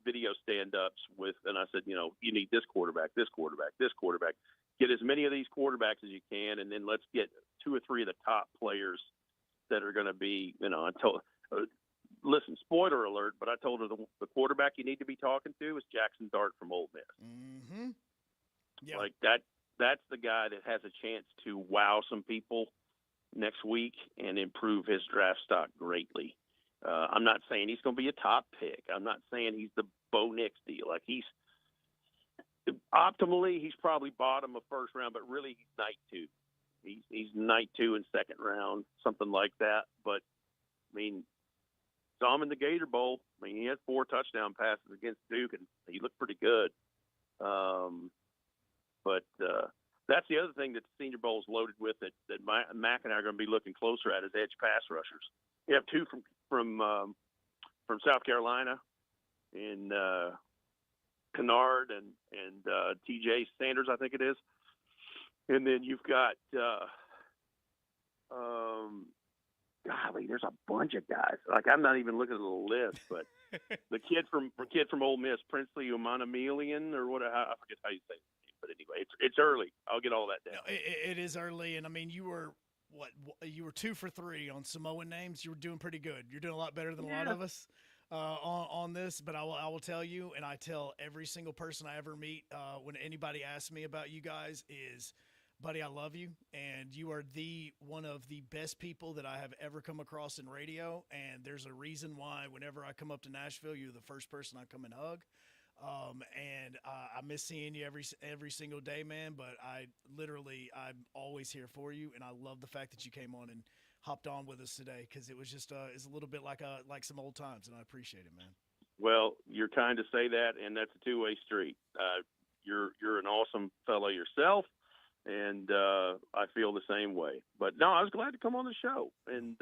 video stand-ups with. And I said, you need this quarterback, this quarterback, this quarterback. Get as many of these quarterbacks as you can, and then let's get 2 or 3 of the top players that are going to be. I told. Listen, spoiler alert, but I told her the quarterback you need to be talking to is Jackson Dart from Ole Miss. Mm-hmm. Yeah. Like that's the guy that has a chance to wow some people next week and improve his draft stock greatly. I'm not saying he's going to be a top pick. I'm not saying he's the Bo Nix deal. Like optimally, he's probably bottom of first round, but really he's night 2. He's night 2 and second round, something like that. But saw him in the Gator Bowl. He had 4 touchdown passes against Duke, and he looked pretty good. But that's the other thing that the Senior Bowl is loaded with that Mac and I are going to be looking closer at is edge pass rushers. You have 2 from South Carolina in Kennard and T.J. Sanders, I think it is. And then you've got golly, there's a bunch of guys. Like I'm not even looking at the list, but the kid from Ole Miss, Princely Umanamelian, or what? I forget how you say it. But anyway, it's early. I'll get all that down. No, it is early, and you were you were 2 for 3 on Samoan names. You were doing pretty good. You're doing a lot better than a lot of us on this. But I will tell you, and I tell every single person I ever meet when anybody asks me about you guys is, buddy, I love you, and you are one of the best people that I have ever come across in radio, and there's a reason why whenever I come up to Nashville, you're the first person I come and hug. I miss seeing you every single day, man, but I'm always here for you, and I love the fact that you came on and hopped on with us today because it was just it's a little bit like some old times, and I appreciate it, man. Well, you're kind to say that, and that's a two-way street. You're an awesome fellow yourself, and I feel the same way. But no, I was glad to come on the show, and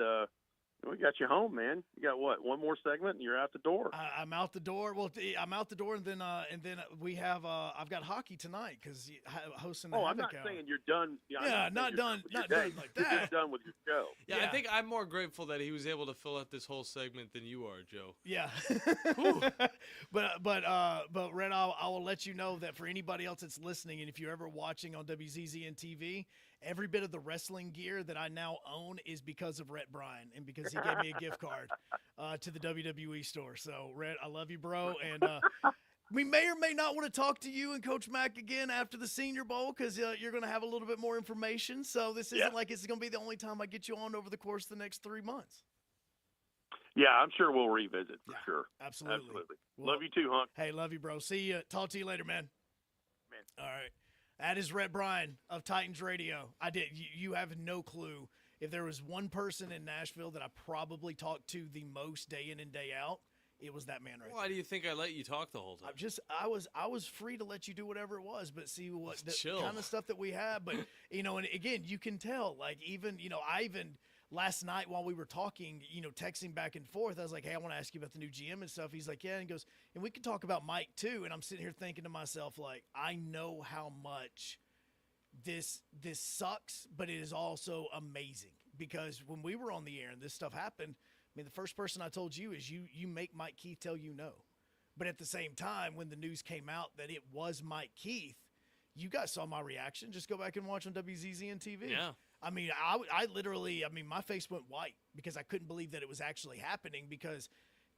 we got you home, man. You got what? One more segment, and you're out the door. I'm out the door. Well, I'm out the door, and then we have. I've got hockey tonight because hosting the. I'm not saying you're done. Yeah, not done. Not done like that. You're just done with your show. Yeah, I think I'm more grateful that he was able to fill out this whole segment than you are, Joe. Yeah. But Red, I will let you know that for anybody else that's listening, and if you're ever watching on WZZN TV, every bit of the wrestling gear that I now own is because of Rhett Bryan and because he gave me a gift card to the WWE store. So, Rhett, I love you, bro. And we may or may not want to talk to you and Coach Mack again after the Senior Bowl because you're going to have a little bit more information. So this isn't like it's going to be the only time I get you on over the course of the next 3 months. Yeah, I'm sure we'll revisit for sure. Absolutely. Well, love you too, Hunk. Hey, love you, bro. See you. Talk to you later, man. All right. That is Rhett Bryan of Titans Radio. You have no clue. If there was one person in Nashville that I probably talked to the most day in and day out, it was that man right there. Why do you think I let you talk the whole time? I was free to let you do whatever it was, but see what the chill. kind of stuff that we have. But and again, you can tell. Like even last night while we were talking, texting back and forth, I was like, hey, I want to ask you about the new GM and stuff. He's like, yeah. And he goes, and we can talk about Mike too. And I'm sitting here thinking to myself, like, I know how much this sucks, but it is also amazing because when we were on the air and this stuff happened, I mean, the first person I told you is you make Mike Keith tell you no. But at the same time, when the news came out that it was Mike Keith, you guys saw my reaction. Just go back and watch on WZZN TV. Yeah. I mean, I literally, my face went white because I couldn't believe that it was actually happening because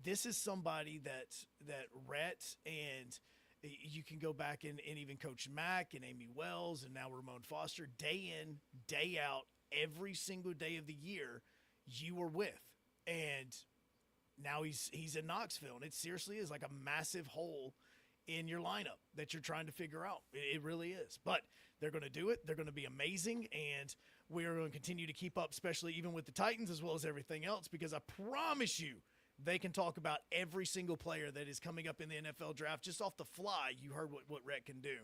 this is somebody that Rhett and you can go back and even Coach Mack and Amy Wells and now Ramon Foster, day in, day out, every single day of the year, you were with. And now he's in Knoxville, and it seriously is like a massive hole in your lineup that you're trying to figure out. It really is. But they're going to do it. They're going to be amazing, and we're going to continue to keep up, especially even with the Titans as well as everything else, because I promise you they can talk about every single player that is coming up in the NFL draft just off the fly. You heard what Rhett can do.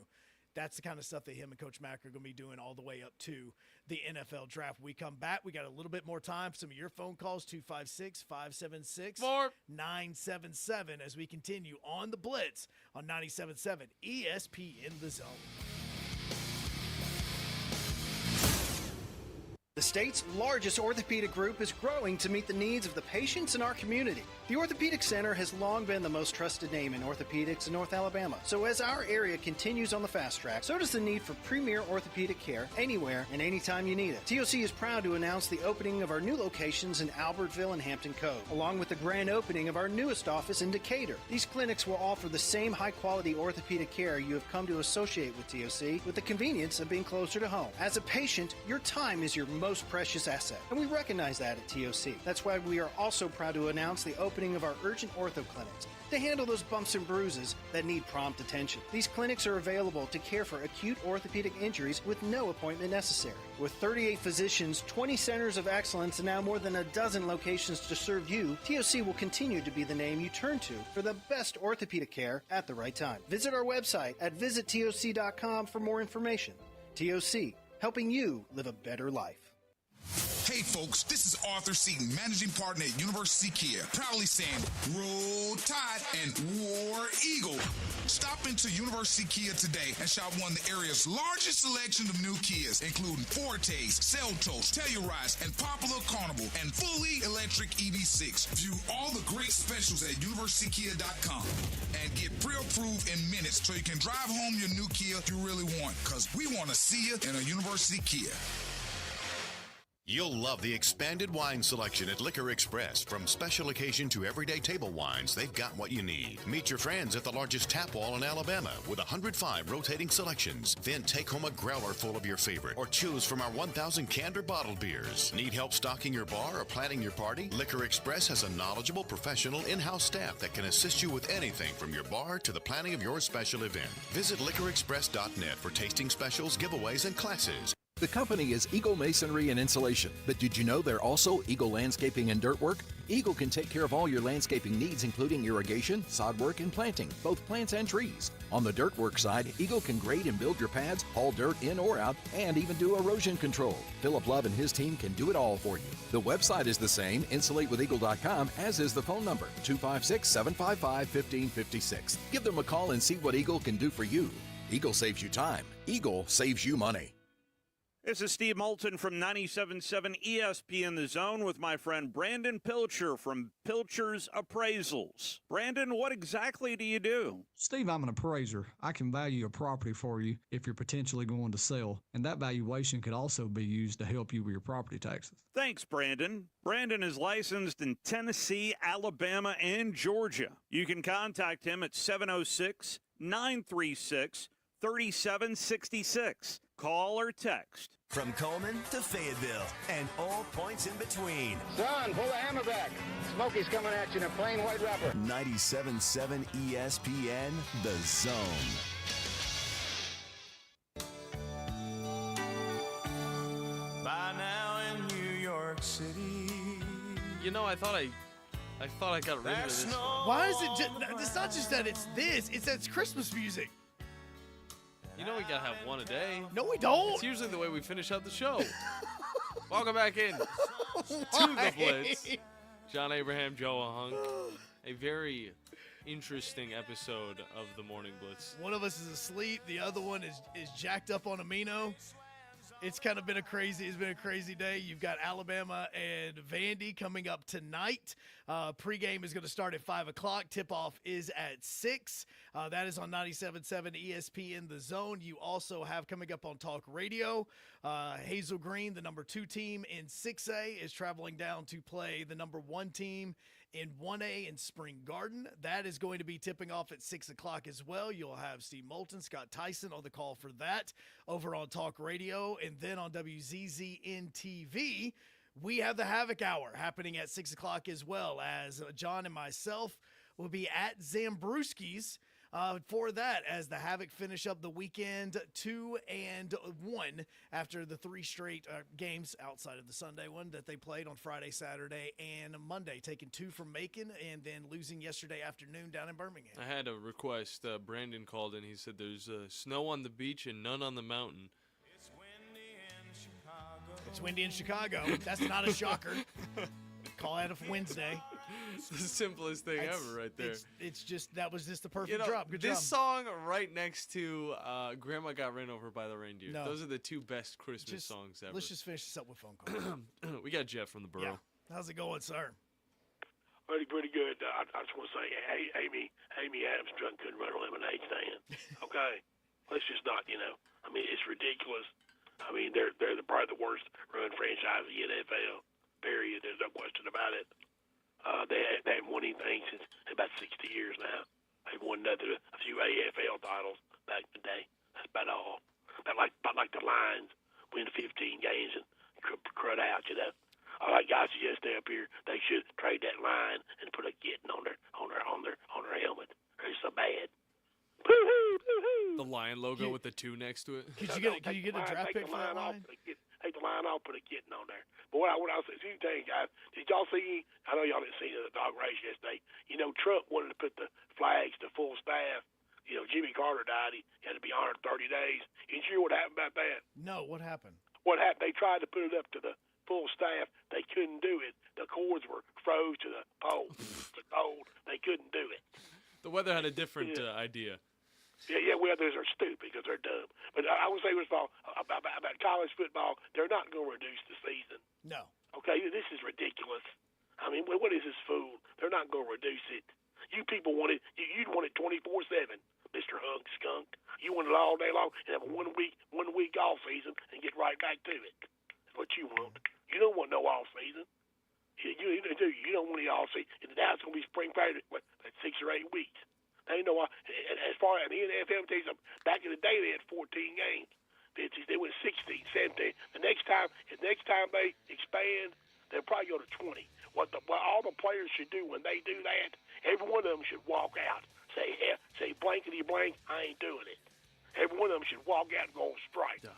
that's the kind of stuff that him and Coach Mack are going to be doing all the way up to the NFL draft. When we come back, we got a little bit more time for some of your phone calls, 256-576-977, as we continue on the Blitz on 97.7 ESPN The Zone. The state's largest orthopedic group is growing to meet the needs of the patients in our community. The Orthopedic Center has long been the most trusted name in orthopedics in North Alabama. So as our area continues on the fast track, so does the need for premier orthopedic care anywhere and anytime you need it. TOC is proud to announce the opening of our new locations in Albertville and Hampton Cove, along with the grand opening of our newest office in Decatur. These clinics will offer the same high-quality orthopedic care you have come to associate with TOC, with the convenience of being closer to home. As a patient, your time is your most precious asset, and we recognize that at TOC. That's why we are also proud to announce the opening of our urgent ortho clinics to handle those bumps and bruises that need prompt attention. These clinics are available to care for acute orthopedic injuries with no appointment necessary. With 38 physicians, 20 centers of excellence, and now more than a dozen locations to serve you, TOC will continue to be the name you turn to for the best orthopedic care at the right time. Visit our website at visittoc.com for more information. TOC, helping you live a better life. Hey folks, this is Arthur Seaton, managing partner at University Kia, proudly saying Roll Tide and War Eagle. Stop into University Kia today and shop one of the area's largest selection of new Kias, including Fortes, Seltos, Telluride, and Popular Carnival, and fully electric EV6. View all the great specials at universitykia.com and get pre-approved in minutes so you can drive home your new Kia you really want, because we want to see you in a University Kia. You'll love the expanded wine selection at Liquor Express. From special occasion to everyday table wines, they've got what you need. Meet your friends at the largest tap wall in Alabama with 105 rotating selections. Then take home a growler full of your favorite or choose from our 1,000 canned or bottled beers. Need help stocking your bar or planning your party? Liquor Express has a knowledgeable, professional in-house staff that can assist you with anything from your bar to the planning of your special event. Visit liquorexpress.net for tasting specials, giveaways, and classes. The company is Eagle Masonry and Insulation, but did you know they're also Eagle Landscaping and Dirt Work? Eagle can take care of all your landscaping needs, including irrigation, sod work, and planting, both plants and trees. On the dirt work side, Eagle can grade and build your pads, haul dirt in or out, and even do erosion control. Philip Love and his team can do it all for you. The website is the same, insulatewitheagle.com, as is the phone number, 256-755-1556. Give them a call and see what Eagle can do for you. Eagle saves you time. Eagle saves you money. This is Steve Moulton from 97.7 ESPN The Zone with my friend Brandon Pilcher from Pilcher's Appraisals. Brandon, what exactly do you do? Steve, I'm an appraiser. I can value a property for you if you're potentially going to sell, and that valuation could also be used to help you with your property taxes. Thanks, Brandon. Brandon is licensed in Tennessee, Alabama, and Georgia. You can contact him at 706-936-3766. Call or text. From Coleman to Fayetteville and all points in between. Son, pull the hammer back. Smokey's coming at you in a plain white wrapper. 97.7 ESPN, The Zone. By now in New York City. You know, I thought I got rid of this one. Why is it just, it's not just that it's this, it's that it's Christmas music. You know we gotta have one a day. No, we don't. It's usually the way we finish out the show. Welcome back in to the Blitz. John Abraham, Joe Hunk. A very interesting episode of the Morning Blitz. One of us is asleep. The other one is jacked up on amino. It's kind of been it's been a crazy day. You've got Alabama and Vandy coming up tonight. Pregame is going to start at 5 o'clock. Tip-off is at 6. That is on 97.7 ESPN The Zone. You also have coming up on Talk Radio, Hazel Green, the number 2 team in 6A, is traveling down to play the number 1 team in 1A in Spring Garden. That is going to be tipping off at 6 o'clock as well. You'll have Steve Moulton, Scott Tyson on the call for that over on Talk Radio. And then on WZZN TV, we have the Havoc Hour happening at 6 o'clock as well, as John and myself will be at Zambrewski's for that, as the Havoc finish up the weekend 2-1 after the 3 straight games outside of the Sunday one that they played on Friday, Saturday, and Monday, taking 2 from Macon and then losing yesterday afternoon down in Birmingham. I had a request. Brandon called in. He said there's snow on the beach and none on the mountain. It's windy in Chicago. That's not a shocker. Call that a Wednesday. It's the simplest thing ever right there. It's just, that was just the perfect drop. Good this job. song right next to Grandma Got Ran Over by the Reindeer. No. Those are the 2 best Christmas songs ever. Let's just finish this up with phone call. We got Jeff from the Borough. Yeah. How's it going, sir? Pretty good. I just want to say, hey, Amy Adams drunk couldn't run a lemonade stand. Okay, let's just not, I mean, it's ridiculous. I mean, they're probably the worst run franchise in the NFL. Period. There's no question about it. They haven't won anything since about 60 years now. They've won a few AFL titles back in the day. That's about all. About like the Lions win 15 games and crud out, All right, guys, just stay up here. They should trade that line and put a kitten on their helmet. They're so bad. The lion logo with the 2 next to it. Could you get a draft pick for that line? Take the line off, put a kitten on there. But what I was saying, guys, did y'all see? I know y'all didn't see the dog race yesterday. Trump wanted to put the flags to full staff. Jimmy Carter died. He had to be honored 30 days. You sure what happened about that? No, what happened? What happened? They tried to put it up to the full staff. They couldn't do it. The cords were froze to the pole. The cold. They couldn't do it. The weather had a different idea. Yeah, weathers are stupid because they're dumb. But I would say, first of all, about college football, they're not going to reduce the season. No. Okay, this is ridiculous. I mean, what is this fool? They're not going to reduce it. You people want it. You'd want it 24/7, Mr. Hunk Skunk. You want it all day long and have a one week off season and get right back to it. That's what you want. You don't want no off season. You don't want the off season. And now it's going to be spring practice, 6 or 8 weeks. They know as far as the NFL takes them, back in the day they had 14 games. They went 16, 17. The next time they expand, they'll probably go to 20. What all the players should do when they do that, every one of them should walk out. Say blankety blank, I ain't doing it. Every one of them should walk out and go on strike. Yeah.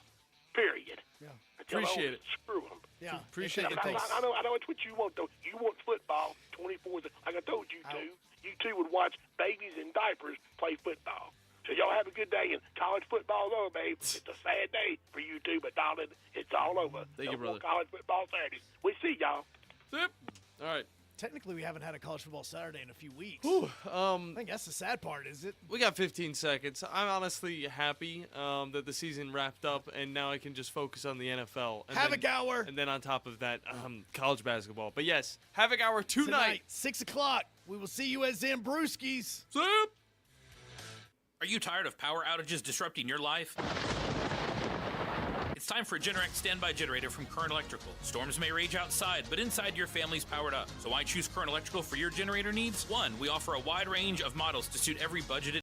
Period. Yeah. Appreciate it. Screw them. Yeah. Appreciate it. I know it's what you want though. You want football 24. Like I told you two. You two would watch babies in diapers play football. So y'all have a good day. And college football's over, babe. It's a sad day for you two, but darling, it's all over. Thank you, brother. College football Saturday. We see y'all. Yep. All right. Technically, we haven't had a college football Saturday in a few weeks. Whew, I think that's the sad part, is it? We got 15 seconds. I'm honestly happy that the season wrapped up, and now I can just focus on the NFL. And Havoc Hour. And then on top of that, college basketball. But yes, Havoc Hour tonight. 6 o'clock. We will see you at Zambrewski's. Zip. Are you tired of power outages disrupting your life? It's time for a Generac standby generator from Current Electrical. Storms may rage outside, but inside your family's powered up. So why choose Current Electrical for your generator needs? 1, we offer a wide range of models to suit every budget